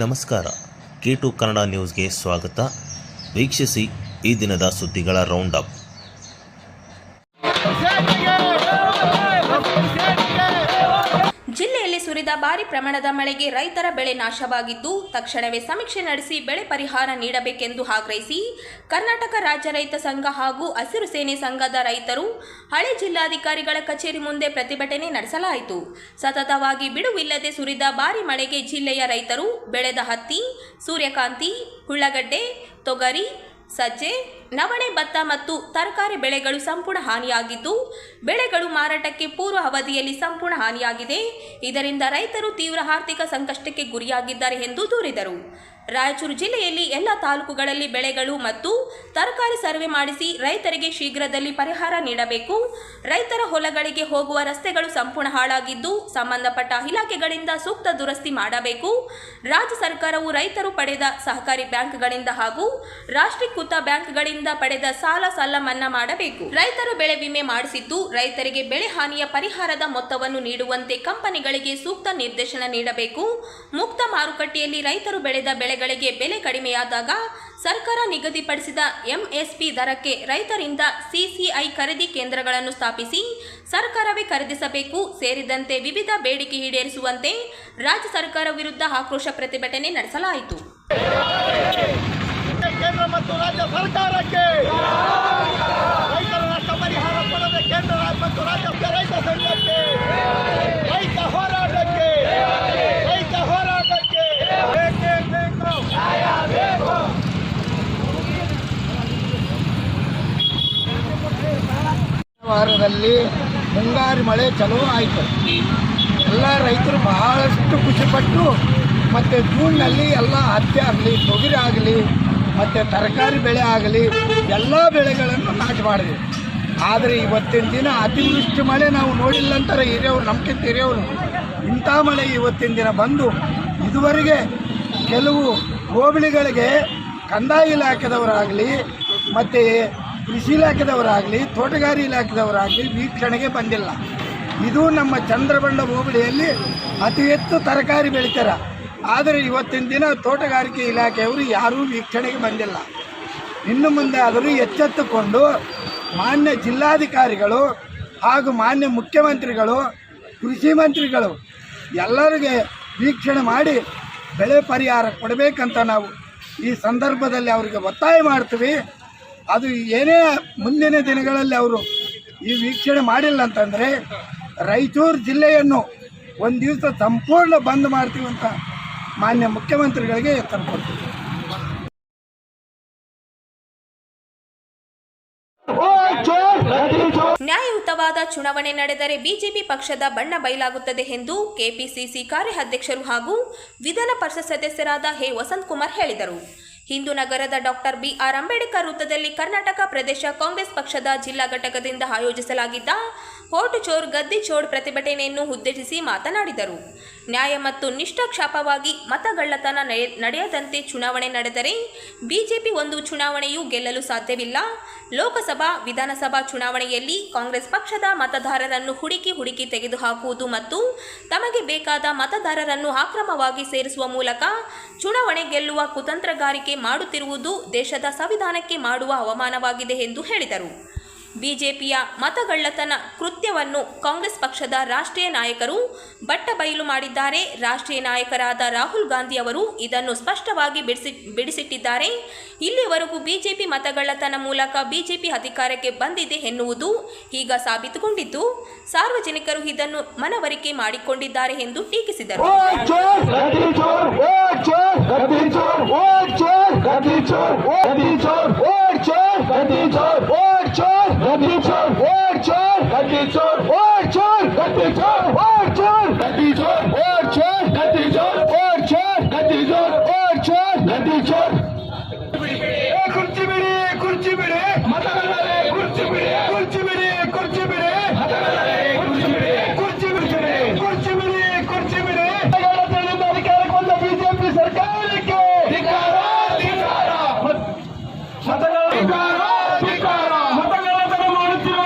ನಮಸ್ಕಾರ. K2 ಕನ್ನಡ ನ್ಯೂಸ್ಗೆ ಸ್ವಾಗತ. ವೀಕ್ಷಿಸಿ ಈ ದಿನದ ಸುದ್ದಿಗಳ ರೌಂಡ್ ಅಪ್. ಜಿಲ್ಲೆಯಲ್ಲಿ ಸುರಿದ ಭಾರಿ ಪ್ರಮಾಣದ ಮಳೆಗೆ ರೈತರ ಬೆಳೆ ನಾಶವಾಗಿದ್ದು, ತಕ್ಷಣವೇ ಸಮೀಕ್ಷೆ ನಡೆಸಿ ಬೆಳೆ ಪರಿಹಾರ ನೀಡಬೇಕೆಂದು ಆಗ್ರಹಿಸಿ ಕರ್ನಾಟಕ ರಾಜ್ಯ ರೈತ ಸಂಘ ಹಾಗೂ ಹಸಿರು ಸೇನೆ ಸಂಘದ ರೈತರು ಹಳೆ ಜಿಲ್ಲಾಧಿಕಾರಿಗಳ ಕಚೇರಿ ಮುಂದೆ ಪ್ರತಿಭಟನೆ ನಡೆಸಲಾಯಿತು. ಸತತವಾಗಿ ಬಿಡುವಿಲ್ಲದೆ ಸುರಿದ ಭಾರಿ ಮಳೆಗೆ ಜಿಲ್ಲೆಯ ರೈತರು ಬೆಳೆದ ಹತ್ತಿ, ಸೂರ್ಯಕಾಂತಿ, ಉಳ್ಳಾಗಡ್ಡೆ, ತೊಗರಿ, ಸಜ್ಜೆ, ನವಣೆ, ಭತ್ತ ಮತ್ತು ತರಕಾರಿ ಬೆಳೆಗಳು ಸಂಪೂರ್ಣ ಹಾನಿಯಾಗಿದ್ದು, ಬೆಳೆಗಳು ಮಾರಾಟಕ್ಕೆ ಪೂರ್ವ ಅವಧಿಯಲ್ಲಿ ಸಂಪೂರ್ಣ ಹಾನಿಯಾಗಿದೆ. ಇದರಿಂದ ರೈತರು ತೀವ್ರ ಆರ್ಥಿಕ ಸಂಕಷ್ಟಕ್ಕೆ ಗುರಿಯಾಗಿದ್ದಾರೆ ಎಂದು ದೂರಿದರು. ರಾಯಚೂರು ಜಿಲ್ಲೆಯಲ್ಲಿ ಎಲ್ಲ ತಾಲೂಕುಗಳಲ್ಲಿ ಬೆಳೆಗಳು ಮತ್ತು ತರಕಾರಿ ಸರ್ವೆ ಮಾಡಿಸಿ ರೈತರಿಗೆ ಶೀಘ್ರದಲ್ಲಿ ಪರಿಹಾರ ನೀಡಬೇಕು. ರೈತರ ಹೊಲಗಳಿಗೆ ಹೋಗುವ ರಸ್ತೆಗಳು ಸಂಪೂರ್ಣ ಹಾಳಾಗಿದ್ದು, ಸಂಬಂಧಪಟ್ಟ ಇಲಾಖೆಗಳಿಂದ ಸೂಕ್ತ ದುರಸ್ತಿ ಮಾಡಬೇಕು. ರಾಜ್ಯ ಸರ್ಕಾರವು ರೈತರು ಪಡೆದ ಸಹಕಾರಿ ಬ್ಯಾಂಕ್ಗಳಿಂದ ಹಾಗೂ ರಾಷ್ಟ್ರೀಕೃತ ಬ್ಯಾಂಕ್ಗಳಿಂದ ಪಡೆದ ಸಾಲ ಮನ್ನಾ ಮಾಡಬೇಕು. ರೈತರು ಬೆಳೆ ವಿಮೆ ಮಾಡಿಸಿದ್ದು, ರೈತರಿಗೆ ಬೆಳೆ ಹಾನಿಯ ಪರಿಹಾರದ ಮೊತ್ತವನ್ನು ನೀಡುವಂತೆ ಕಂಪನಿಗಳಿಗೆ ಸೂಕ್ತ ನಿರ್ದೇಶನ ನೀಡಬೇಕು. ಮುಕ್ತ ಮಾರುಕಟ್ಟೆಯಲ್ಲಿ ರೈತರು ಬೆಳೆದ ಬೆಳೆಗಳಿಗೆ ಬೆಲೆ ಕಡಿಮೆಯಾದಾಗ ಸರ್ಕಾರ ನಿಗದಿಪಡಿಸಿದ ಎಂಎಸ್ಪಿ ದರಕ್ಕೆ ರೈತರಿಂದ ಸಿಸಿಐ ಖರೀದಿ ಕೇಂದ್ರಗಳನ್ನು ಸ್ಥಾಪಿಸಿ ಸರ್ಕಾರವೇ ಖರೀದಿಸಬೇಕು ಸೇರಿದಂತೆ ವಿವಿಧ ಬೇಡಿಕೆ ಈಡೇರಿಸುವಂತೆ ರಾಜ್ಯ ಸರ್ಕಾರ ವಿರುದ್ಧ ಆಕ್ರೋಶ ಪ್ರತಿಭಟನೆ ನಡೆಸಲಾಯಿತು. ಕೇಂದ್ರ ಮತ್ತು ರಾಜ್ಯ ಸರ್ಕಾರಕ್ಕೆ ರೈತರ ನಷ್ಟ ಪರಿಹಾರ ಕೊಡದೆ ಕೇಂದ್ರ ಮತ್ತು ರಾಜ್ಯ ರೈತ ಸಂಘಕ್ಕೆ ರೈತ ಹೋರಾಟಕ್ಕೆ ಬೇಕೇ ಬೇಕು. ವಾರದಲ್ಲಿ ಮುಂಗಾರು ಮಳೆ ಚಲೋ ಆಯಿತು. ಎಲ್ಲ ರೈತರು ಬಹಳಷ್ಟು ಖುಷಿಪಟ್ಟು ಮತ್ತು ಜೂನ್ನಲ್ಲಿ ಎಲ್ಲ ಹತ್ತಿ ಆಗಲಿ, ತೊಗರಿ ಆಗಲಿ ಮತ್ತು ತರಕಾರಿ ಬೆಳೆ ಆಗಲಿ ಎಲ್ಲ ಬೆಳೆಗಳನ್ನು ನಾಟಿ ಮಾಡಿದ್ವಿ. ಆದರೆ ಇವತ್ತಿನ ದಿನ ಅತಿವೃಷ್ಟಿ ಮಳೆ ನಾವು ನೋಡಿಲ್ಲ ಅಂತಾರೆ ಹಿರಿಯವರು, ನಮ್ಗಿಂತ ಹಿರಿಯವರು. ಇಂಥ ಮಳೆ ಇವತ್ತಿನ ದಿನ ಬಂದು ಇದುವರೆಗೆ ಕೆಲವು ಹೋಬಳಿಗಳಿಗೆ ಕಂದಾಯ ಇಲಾಖೆದವರಾಗಲಿ ಮತ್ತು ಕೃಷಿ ಇಲಾಖೆದವರಾಗಲಿ ತೋಟಗಾರಿ ಇಲಾಖೆದವರಾಗಲಿ ವೀಕ್ಷಣೆಗೆ ಬಂದಿಲ್ಲ. ಇದು ನಮ್ಮ ಚಂದ್ರಬಂಡ ಹೋಬಳಿಯಲ್ಲಿ ಅತಿ ಹೆಚ್ಚು ತರಕಾರಿ ಬೆಳಿತಾರೆ. ಆದರೆ ಇವತ್ತಿನ ದಿನ ತೋಟಗಾರಿಕೆ ಇಲಾಖೆಯವರು ಯಾರೂ ವೀಕ್ಷಣೆಗೆ ಬಂದಿಲ್ಲ. ಇನ್ನು ಮುಂದೆ ಆದರೂ ಎಚ್ಚೆತ್ತುಕೊಂಡು ಮಾನ್ಯ ಜಿಲ್ಲಾಧಿಕಾರಿಗಳು ಹಾಗೂ ಮಾನ್ಯ ಮುಖ್ಯಮಂತ್ರಿಗಳು, ಕೃಷಿ ಮಂತ್ರಿಗಳು ಎಲ್ಲರಿಗೆ ವೀಕ್ಷಣೆ ಮಾಡಿ ಬೆಳೆ ಪರಿಹಾರ ಕೊಡಬೇಕಂತ ನಾವು ಈ ಸಂದರ್ಭದಲ್ಲಿ ಅವರಿಗೆ ಒತ್ತಾಯ ಮಾಡ್ತೀವಿ. ಅದು ಏನೇ ಮುಂದಿನ ದಿನಗಳಲ್ಲಿ ಅವರು ಈ ವೀಕ್ಷಣೆ ಮಾಡಿಲ್ಲ ಅಂತಂದರೆ ರಾಯಚೂರು ಜಿಲ್ಲೆಯನ್ನು ಒಂದು ದಿವಸ ಸಂಪೂರ್ಣ ಬಂದ್ ಮಾಡ್ತೀವಿ ಅಂತ ಮಾನ್ಯ ಮುಖ್ಯಮಂತ್ರಿಗಳಿಗೆ ಎತ್ತರ ಕೊಡ್ತೀವಿ. ನ್ಯಾಯಯುತವಾದ ಚುನಾವಣೆ ನಡೆದರೆ ಬಿಜೆಪಿ ಪಕ್ಷದ ಬಣ್ಣ ಬಯಲಾಗುತ್ತದೆ ಎಂದು ಕೆಪಿಸಿಸಿ ಕಾರ್ಯಾಧ್ಯಕ್ಷರು ಹಾಗೂ ವಿಧಾನ ಪರಿಷತ್ ಸದಸ್ಯರಾದ ವಸಂತಕುಮಾರ್ ಹೇಳಿದರು. ಇಂದು ನಗರದ ಡಾಕ್ಟರ್ ಬಿಆರ್ ಅಂಬೇಡ್ಕರ್ ವೃತ್ತದಲ್ಲಿ ಕರ್ನಾಟಕ ಪ್ರದೇಶ ಕಾಂಗ್ರೆಸ್ ಪಕ್ಷದ ಜಿಲ್ಲಾ ಘಟಕದಿಂದ ಆಯೋಜಿಸಲಾಗಿದ್ದ ವೋಟ್ ಚೋರ್ ಗದ್ದಿ ಚೋರ್ ಪ್ರತಿಭಟನೆಯನ್ನು ಉದ್ದೇಶಿಸಿ ಮಾತನಾಡಿದರು. ನ್ಯಾಯ ಮತ್ತು ನಿಷ್ಪಕ್ಷಪಾತವಾಗಿ ಮತಗಳ್ಳತನ ನಡೆಯದಂತೆ ಚುನಾವಣೆ ನಡೆದರೆ ಬಿಜೆಪಿ ಒಂದು ಚುನಾವಣೆಯೂ ಗೆಲ್ಲಲು ಸಾಧ್ಯವಿಲ್ಲ. ಲೋಕಸಭಾ, ವಿಧಾನಸಭಾ ಚುನಾವಣೆಯಲ್ಲಿ ಕಾಂಗ್ರೆಸ್ ಪಕ್ಷದ ಮತದಾರರನ್ನು ಹುಡುಕಿ ತೆಗೆದುಹಾಕುವುದು ಮತ್ತು ತಮಗೆ ಬೇಕಾದ ಮತದಾರರನ್ನು ಅಕ್ರಮವಾಗಿ ಸೇರಿಸುವ ಮೂಲಕ ಚುನಾವಣೆ ಗೆಲ್ಲುವ ಕುತಂತ್ರಗಾರಿಕೆ ಮಾಡುತ್ತಿರುವುದು ದೇಶದ ಸಂವಿಧಾನಕ್ಕೆ ಮಾಡುವ ಅವಮಾನವಾಗಿದೆ ಎಂದು ಹೇಳಿದರು. ಬಿಜೆಪಿಯ ಮತಗಳ್ಳತನ ಕೃತ್ಯವನ್ನು ಕಾಂಗ್ರೆಸ್ ಪಕ್ಷದ ರಾಷ್ಟ್ರೀಯ ನಾಯಕರು ಬಟ್ಟಬಯಲು ಮಾಡಿದ್ದಾರೆ. ರಾಷ್ಟ್ರೀಯ ನಾಯಕರಾದ ರಾಹುಲ್ ಗಾಂಧಿ ಅವರು ಇದನ್ನು ಸ್ಪಷ್ಟವಾಗಿ ಬಿಡಿಸಿಟ್ಟಿದ್ದಾರೆ. ಇಲ್ಲಿವರೆಗೂ ಬಿಜೆಪಿ ಮತಗಳ್ಳತನ ಮೂಲಕ ಬಿಜೆಪಿ ಅಧಿಕಾರಕ್ಕೆ ಬಂದಿದೆ ಎನ್ನುವುದು ಈಗ ಸಾಬೀತುಗೊಂಡಿದ್ದು, ಸಾರ್ವಜನಿಕರು ಇದನ್ನು ಮನವರಿಕೆ ಮಾಡಿಕೊಂಡಿದ್ದಾರೆ ಎಂದು ಟೀಕಿಸಿದರು. ಮತಗಳ್ಳತನ ಮಾಡುತ್ತಿರುವ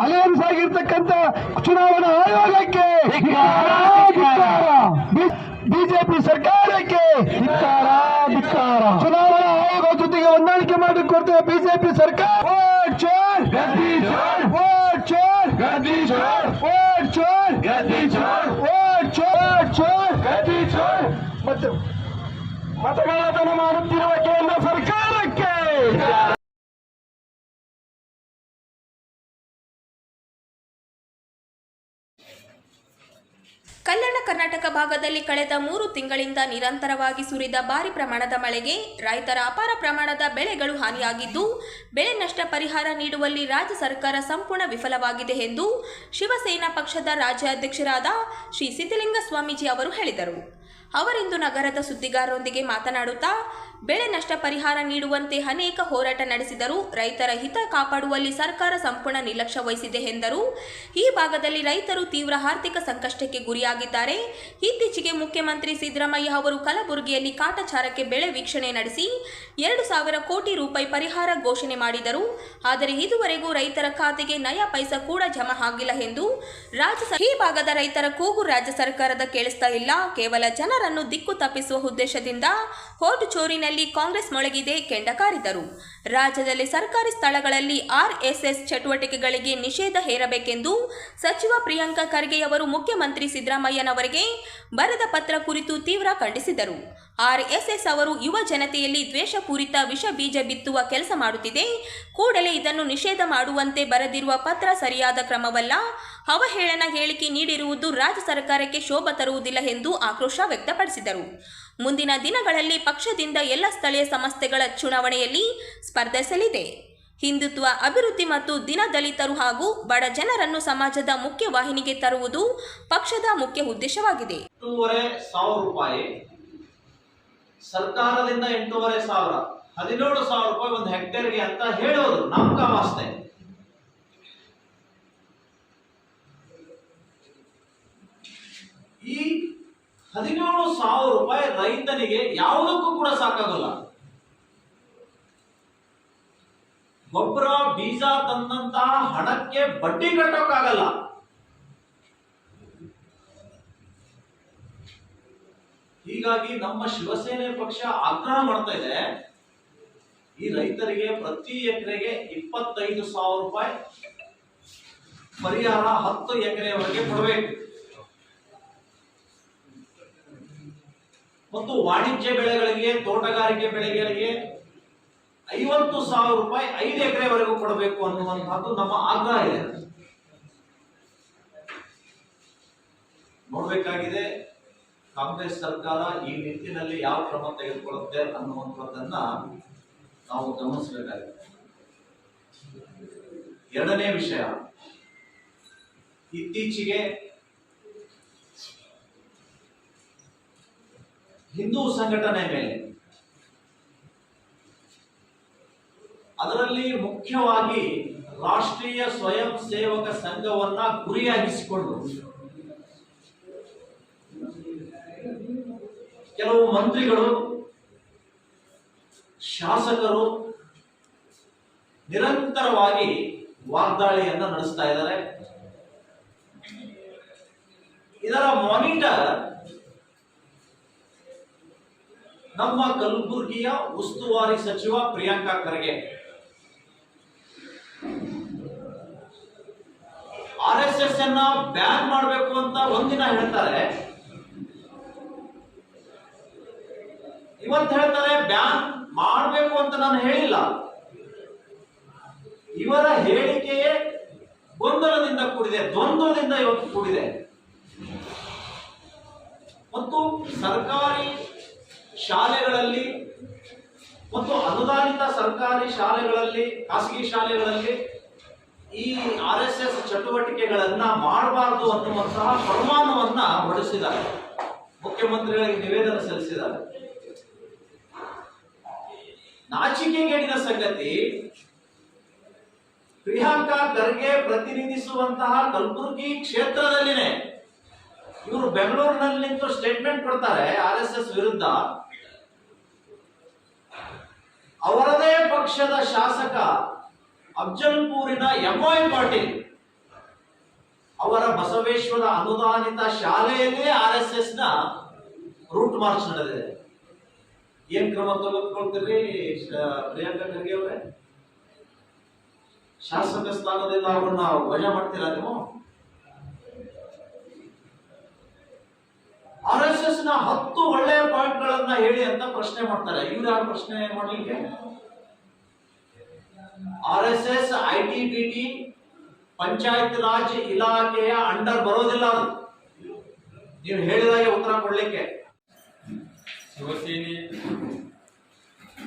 ಅಲಯನ್ಸ್ ಆಗಿರ್ತಕ್ಕಂಥ ಚುನಾವಣಾ ಆಯೋಗಕ್ಕೆ, ಬಿಜೆಪಿ ಸರ್ಕಾರಕ್ಕೆ ಚುನಾವಣಾ ಆಯೋಗ ಜೊತೆಗೆ ಹೊಂದಾಣಿಕೆ ಮಾಡಿಕೊಡ್ತೇವೆ ಬಿಜೆಪಿ ಸರ್ಕಾರ. ವೋಟ್ ಚೋರ್ ಗದ್ದಿ ಚೋರ್, ವೋಟ್ ಚೋರ್ ಗದ್ದಿ ಚೋರ್, ವೋಟ್ ಚೋರ್ ಗದ್ದಿ ಚೋರ್, ವೋಟ್ ಚೋರ್ ಚೋರ್ ಗದ್ದಿ ಚೋರ್. ಮತ್ತು ಮತಗಳತನ ಮಾಡುತ್ತಿರುವ ಕೇಂದ್ರ ಸರ್ಕಾರಕ್ಕೆ. ಕಲ್ಯಾಣ ಕರ್ನಾಟಕ ಭಾಗದಲ್ಲಿ ಕಳೆದ 3 ತಿಂಗಳಿಂದ ನಿರಂತರವಾಗಿ ಸುರಿದ ಭಾರಿ ಪ್ರಮಾಣದ ಮಳೆಗೆ ರೈತರ ಅಪಾರ ಪ್ರಮಾಣದ ಬೆಳೆಗಳು ಹಾನಿಯಾಗಿದ್ದು, ಬೆಳೆ ನಷ್ಟ ಪರಿಹಾರ ನೀಡುವಲ್ಲಿ ರಾಜ್ಯ ಸರ್ಕಾರ ಸಂಪೂರ್ಣ ವಿಫಲವಾಗಿದೆ ಎಂದು ಶಿವಸೇನಾ ಪಕ್ಷದ ರಾಜ್ಯಾಧ್ಯಕ್ಷರಾದ ಶ್ರೀ ಸಿದ್ದಲಿಂಗ ಸ್ವಾಮೀಜಿ ಅವರು ಹೇಳಿದರು. ಅವರಿಂದು ನಗರದ ಸುದ್ದಿಗಾರರೊಂದಿಗೆ ಮಾತನಾಡುತ್ತಾ, ಬೆಳೆ ನಷ್ಟ ಪರಿಹಾರ ನೀಡುವಂತೆ ಅನೇಕ ಹೋರಾಟ ನಡೆಸಿದರೂ ರೈತರ ಹಿತ ಕಾಪಾಡುವಲ್ಲಿ ಸರ್ಕಾರ ಸಂಪೂರ್ಣ ನಿರ್ಲಕ್ಷ್ಯ ವಹಿಸಿದೆ ಎಂದರು. ಈ ಭಾಗದಲ್ಲಿ ರೈತರು ತೀವ್ರ ಆರ್ಥಿಕ ಸಂಕಷ್ಟಕ್ಕೆ ಗುರಿಯಾಗಿದ್ದಾರೆ. ಇತ್ತೀಚೆಗೆ ಮುಖ್ಯಮಂತ್ರಿ ಸಿದ್ದರಾಮಯ್ಯ ಅವರು ಕಲಬುರಗಿಯಲ್ಲಿ ಕಾಟಾಚಾರಕ್ಕೆ ಬೆಳೆ ವೀಕ್ಷಣೆ ನಡೆಸಿ 2,000 ಕೋಟಿ ರೂಪಾಯಿ ಪರಿಹಾರ ಘೋಷಣೆ ಮಾಡಿದರು. ಆದರೆ ಇದುವರೆಗೂ ರೈತರ ಖಾತೆಗೆ ನಯಾ ಪೈಸಾ ಕೂಡ ಜಮಾ ಆಗಿಲ್ಲ ಎಂದು ಈ ಭಾಗದ ರೈತರ ಕೂಗು ರಾಜ್ಯ ಸರ್ಕಾರದ ಕೇಳಿಸ್ತಾ ಇಲ್ಲ. ಕೇವಲ ಜನರನ್ನು ದಿಕ್ಕು ತಪ್ಪಿಸುವ ಉದ್ದೇಶದಿಂದ ಹೋಟು ಚೋರಿನಲ್ಲಿ ಕಾಂಗ್ರೆಸ್ ಮೊಳಗಿದೆ ಕೆಂಡ ಕಾರಿದರು. ರಾಜ್ಯದಲ್ಲಿ ಸರ್ಕಾರಿ ಸ್ಥಳಗಳಲ್ಲಿ ಆರ್ಎಸ್ಎಸ್ ಚಟುವಟಿಕೆಗಳಿಗೆ ನಿಷೇಧ ಹೇರಬೇಕೆಂದು ಸಚಿವ ಪ್ರಿಯಾಂಕ ಖರ್ಗೆಯವರು ಮುಖ್ಯಮಂತ್ರಿ ಸಿದ್ದರಾಮಯ್ಯನವರಿಗೆ ಬರೆದ ಪತ್ರ ಕುರಿತು ತೀವ್ರ ಖಂಡಿಸಿದರು. ಆರ್ಎಸ್ಎಸ್ ಅವರು ಯುವ ಜನತೆಯಲ್ಲಿ ದ್ವೇಷಪೂರಿತ ವಿಷ ಬೀಜ ಬಿತ್ತುವ ಕೆಲಸ ಮಾಡುತ್ತಿದೆ. ಕೂಡಲೇ ಇದನ್ನು ನಿಷೇಧ ಮಾಡುವಂತೆ ಬರೆದಿರುವ ಪತ್ರ ಸರಿಯಾದ ಕ್ರಮವಲ್ಲ. ಅವಹೇಳನ ಹೇಳಿಕೆ ನೀಡಿರುವುದು ರಾಜ್ಯ ಸರ್ಕಾರಕ್ಕೆ ಶೋಭೆ ತರುವುದಿಲ್ಲ ಎಂದು ಆಕ್ರೋಶ ವ್ಯಕ್ತಪಡಿಸಿದರು. ಮುಂದಿನ ದಿನಗಳಲ್ಲಿ ಪಕ್ಷದಿಂದ ಎಲ್ಲ ಸ್ಥಳೀಯ ಸಂಸ್ಥೆಗಳ ಚುನಾವಣೆಯಲ್ಲಿ ಸ್ಪರ್ಧಿಸಲಿದೆ. ಹಿಂದುತ್ವ, ಅಭಿವೃದ್ಧಿ ಮತ್ತು ದಲಿತರು ಹಾಗೂ ಬಡ ಜನರನ್ನು ಸಮಾಜದ ಮುಖ್ಯ ವಾಹಿನಿಗೆ ತರುವುದು ಪಕ್ಷದ ಮುಖ್ಯ ಉದ್ದೇಶವಾಗಿದೆ. 8,500 ರೂಪಾಯಿ ಸರ್ಕಾರದಿಂದ 8,500, 17,000 ರೂಪಾಯಿ ಒಂದು ಹೆಕ್ಟೇರ್ಗೆ ಅಂತ ಹೇಳೋದು ನಮ್ಗ ವಾಸ್ತೆ. ಈ 17,000 ರೂಪಾಯಿ ರೈತನಿಗೆ ಯಾವುದಕ್ಕೂ ಕೂಡ ಸಾಕಾಗಲ್ಲ. ಗೊಬ್ಬರ ಬೀಜ ತಂದಂತಹ ಹಣಕ್ಕೆ ಬಡ್ಡಿ ಕಟ್ಟೋಕ್ಕಾಗಲ್ಲ. ಹೀಗಾಗಿ ನಮ್ಮ ಶಿವಸೇನೆ ಪಕ್ಷ ಆಗ್ರಹ ಮಾಡ್ತಾ ಇದೆ, ಈ ರೈತರಿಗೆ ಪ್ರತಿ ಎಕರೆಗೆ 25,000 ರೂಪಾಯಿ ಪರಿಹಾರ 10 ಎಕರೆವರೆಗೆ ಕೊಡಬೇಕು. ಮತ್ತು ವಾಣಿಜ್ಯ ಬೆಳೆಗಳಿಗೆ, ತೋಟಗಾರಿಕೆ ಬೆಳೆಗಳಿಗೆ 50,000 ರೂಪಾಯಿ 5 ಎಕರೆವರೆಗೂ ಕೊಡಬೇಕು ಅನ್ನುವಂತಹದ್ದು ನಮ್ಮ ಆಗ್ರಹ ಇದೆ. ನೋಡ್ಬೇಕಾಗಿದೆ ಕಾಂಗ್ರೆಸ್ ಸರ್ಕಾರ ಈ ನಿಟ್ಟಿನಲ್ಲಿ ಯಾವ ಕ್ರಮ ತೆಗೆದುಕೊಳ್ಳುತ್ತೆ ಅನ್ನುವಂಥದ್ದನ್ನ ನಾವು ಗಮನಿಸಬೇಕಾಗಿದೆ. ಎರಡನೇ ವಿಷಯ, ಇತ್ತೀಚೆಗೆ ಹಿಂದೂ ಸಂಘಟನೆ ಮೇಲೆ, ಅದರಲ್ಲಿ ಮುಖ್ಯವಾಗಿ ರಾಷ್ಟ್ರೀಯ ಸ್ವಯಂ ಸೇವಕ ಸಂಘವನ್ನ ಗುರಿಯಾಗಿಸಿಕೊಂಡು ಕೆಲವು ಮಂತ್ರಿಗಳು, ಶಾಸಕರು ನಿರಂತರವಾಗಿ ವಾಗ್ದಾಳಿಯನ್ನ ನಡೆಸ್ತಾ ಇದ್ದಾರೆ. ಇದರ ಮಾನಿಟರ್ ನಮ್ಮ ಕಲಬುರಗಿಯ ಉಸ್ತುವಾರಿ ಸಚಿವ ಪ್ರಿಯಾಂಕ ಖರ್ಗೆ. ಆರ್ಎಸ್ಎಸ್ ಅನ್ನ ಬ್ಯಾನ್ ಮಾಡಬೇಕು ಅಂತ ಒಂದಿನ ಹೇಳ್ತಾರೆ, ಇವತ್ತು ಹೇಳ್ತಾರೆ ಬ್ಯಾನ್ ಮಾಡಬೇಕು ಅಂತ ನಾನು ಹೇಳಿಲ್ಲ. ಇವರ ಹೇಳಿಕೆಯೇ ಗೊಂದಲದಿಂದ ಕೂಡಿದೆ, ದ್ವಂದ್ವದಿಂದ ಇವತ್ತು ಕೂಡಿದೆ. ಮತ್ತು ಸರ್ಕಾರಿ ಶಾಲೆಗಳಲ್ಲಿ ಮತ್ತು ಅನುದಾನಿತ ಸರ್ಕಾರಿ ಶಾಲೆಗಳಲ್ಲಿ, ಖಾಸಗಿ ಶಾಲೆಗಳಲ್ಲಿ ಈ ಆರ್ಎಸ್ಎಸ್ ಚಟುವಟಿಕೆಗಳನ್ನ ಮಾಡಬಾರದು ಅನ್ನುವಂತಹ ಫರ್ಮಾನವನ್ನ ಹೊರಡಿಸಿದ್ದಾರೆ, ಮುಖ್ಯಮಂತ್ರಿಗಳಿಗೆ ನಿವೇದನೆ ಸಲ್ಲಿಸಿದ್ದಾರೆ. ನಾಚಿಕೆಗೇಡಿನ ಸಂಗತಿ, ಪ್ರಿಯಾಂಕಾ ಖರ್ಗೆ ಪ್ರತಿನಿಧಿಸುವಂತಹ ಕಲಬುರಗಿ ಕ್ಷೇತ್ರದಲ್ಲಿನೇ ಇವರು ಬೆಂಗಳೂರಿನಲ್ಲಿ ನಿಂತು ಸ್ಟೇಟ್ಮೆಂಟ್ ಕೊಡ್ತಾರೆ ಆರ್ಎಸ್ಎಸ್ ವಿರುದ್ಧ. ಅವರದೇ ಪಕ್ಷದ ಶಾಸಕ ಅಫ್ಜಲ್ಪುರಿನ ಎಂವೈ ಪಾಟೀಲ್ ಅವರ ಬಸವೇಶ್ವರ ಅನುದಾನಿತ ಶಾಲೆಯಲ್ಲೇ RSS ನ ರೂಟ್ ಮಾರ್ಚ್ ನಡೆದಿದೆ. ಏನ್ ಕ್ರಮ ತೆಗೆದುಕೊಳ್ತೀರಿ ಪ್ರಿಯಾಂಕಾ ಖರ್ಗೆ ಅವರೇ? ಶಾಸಕ ಸ್ಥಾನದಿಂದ ಅವ್ರನ್ನ ವಜಾ ಮಾಡ್ತೀರಾ ನೀವು? RSS ನ 10 ಒಳ್ಳೆಯ ಪಾಯಿಂಟ್ ಗಳನ್ನ ಹೇಳಿ ಅಂತ ಪ್ರಶ್ನೆ ಮಾಡ್ತಾರೆ. ಇವ್ರು ಯಾರು ಪ್ರಶ್ನೆ ಮಾಡ್ಲಿಕ್ಕೆ? RSS ITBT ಪಂಚಾಯತ್ ರಾಜ್ ಇಲಾಖೆಯ ಅಂಡರ್ ಬರೋದಿಲ್ಲ. ಅದು ನೀವು ಹೇಳಿದಾಗೆ ಉತ್ತರ ಕೊಡ್ಲಿಕ್ಕೆ. ಶಿವಸೇನೆ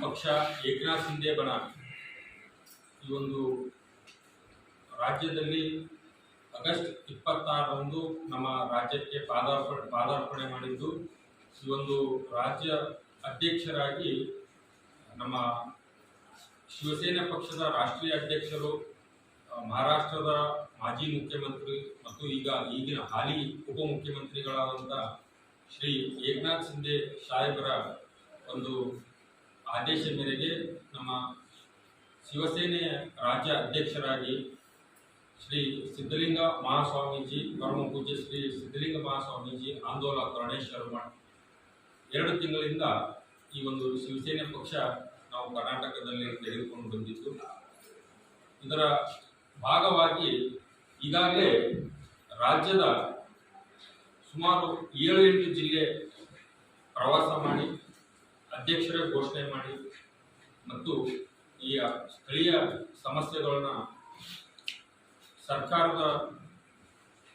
ಪಕ್ಷ ಏಕನಾಥ್ ಶಿಂದೆ ಬಣ ಈ ಒಂದು ರಾಜ್ಯದಲ್ಲಿ ಆಗಸ್ಟ್ 26ರಂದು ನಮ್ಮ ರಾಜ್ಯಕ್ಕೆ ಪಾದಾರ್ಪಣೆ ಮಾಡಿದ್ದು, ಈ ಒಂದು ರಾಜ್ಯ ಅಧ್ಯಕ್ಷರಾಗಿ ನಮ್ಮ ಶಿವಸೇನೆ ಪಕ್ಷದ ರಾಷ್ಟ್ರೀಯ ಅಧ್ಯಕ್ಷರು, ಮಹಾರಾಷ್ಟ್ರದ ಮಾಜಿ ಮುಖ್ಯಮಂತ್ರಿ ಮತ್ತು ಈಗಿನ ಹಾಲಿ ಉಪಮುಖ್ಯಮಂತ್ರಿಗಳಾದಂಥ ಶ್ರೀ ಏಕನಾಥ್ ಶಿಂದೆ ಸಾಹೇಬರ ಒಂದು ಆದೇಶ ಮೇರೆಗೆ ನಮ್ಮ ಶಿವಸೇನೆ ರಾಜ್ಯ ಅಧ್ಯಕ್ಷರಾಗಿ ಶ್ರೀ ಸಿದ್ಧಲಿಂಗ ಮಹಾಸ್ವಾಮೀಜಿ, ಪರಮ ಪೂಜ್ಯ ಶ್ರೀ ಸಿದ್ಧಲಿಂಗ ಮಹಾಸ್ವಾಮೀಜಿ ಆಂದೋಲನ ಕರುಣೇಶ್ವರ ಮಠ 2 ತಿಂಗಳಿಂದ ಈ ಒಂದು ಶಿವಸೇನೆ ಪಕ್ಷ ನಾವು ಕರ್ನಾಟಕದಲ್ಲಿ ತೆಗೆದುಕೊಂಡು ಬಂದಿದ್ದು. ಇದರ ಭಾಗವಾಗಿ ಈಗಾಗಲೇ ರಾಜ್ಯದ ಸುಮಾರು 7-8 ಜಿಲ್ಲೆ ಪ್ರವಾಸ ಮಾಡಿ ಅಧ್ಯಕ್ಷರೇ ಘೋಷಣೆ ಮಾಡಿ ಮತ್ತು ಈ ಸ್ಥಳೀಯ ಸಮಸ್ಯೆಗಳನ್ನ ಸರ್ಕಾರದ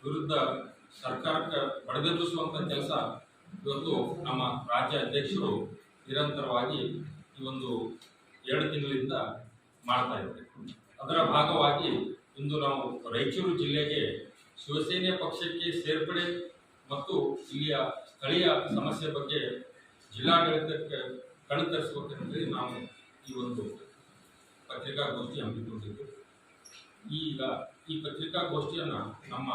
ವಿರುದ್ಧ ಸರ್ಕಾರಕ್ಕೆ ಬಡಿದೆಬ್ಬಿಸುವಂಥ ಕೆಲಸ ಇವತ್ತು ನಮ್ಮ ರಾಜ್ಯ ಅಧ್ಯಕ್ಷರು ನಿರಂತರವಾಗಿ ಈ ಒಂದು 2 ತಿಂಗಳಿಂದ ಮಾಡ್ತಾ ಇದ್ದಾರೆ. ಅದರ ಭಾಗವಾಗಿ ಇಂದು ನಾವು ರಾಯಚೂರು ಜಿಲ್ಲೆಗೆ ಶಿವಸೇನೆ ಪಕ್ಷಕ್ಕೆ ಸೇರ್ಪಡೆ ಮತ್ತು ಇಲ್ಲಿಯ ಸ್ಥಳೀಯ ಸಮಸ್ಯೆ ಬಗ್ಗೆ ಜಿಲ್ಲಾಡಳಿತಕ್ಕೆ ಕಣ್ತರಿಸಬೇಕಂತೇಳಿ ನಾವು ಈ ಒಂದು ಪತ್ರಿಕಾಗೋಷ್ಠಿ ಹಮ್ಮಿಕೊಂಡಿದ್ದು. ಈಗ ಈ ಪತ್ರಿಕಾಗೋಷ್ಠಿಯನ್ನು ನಮ್ಮ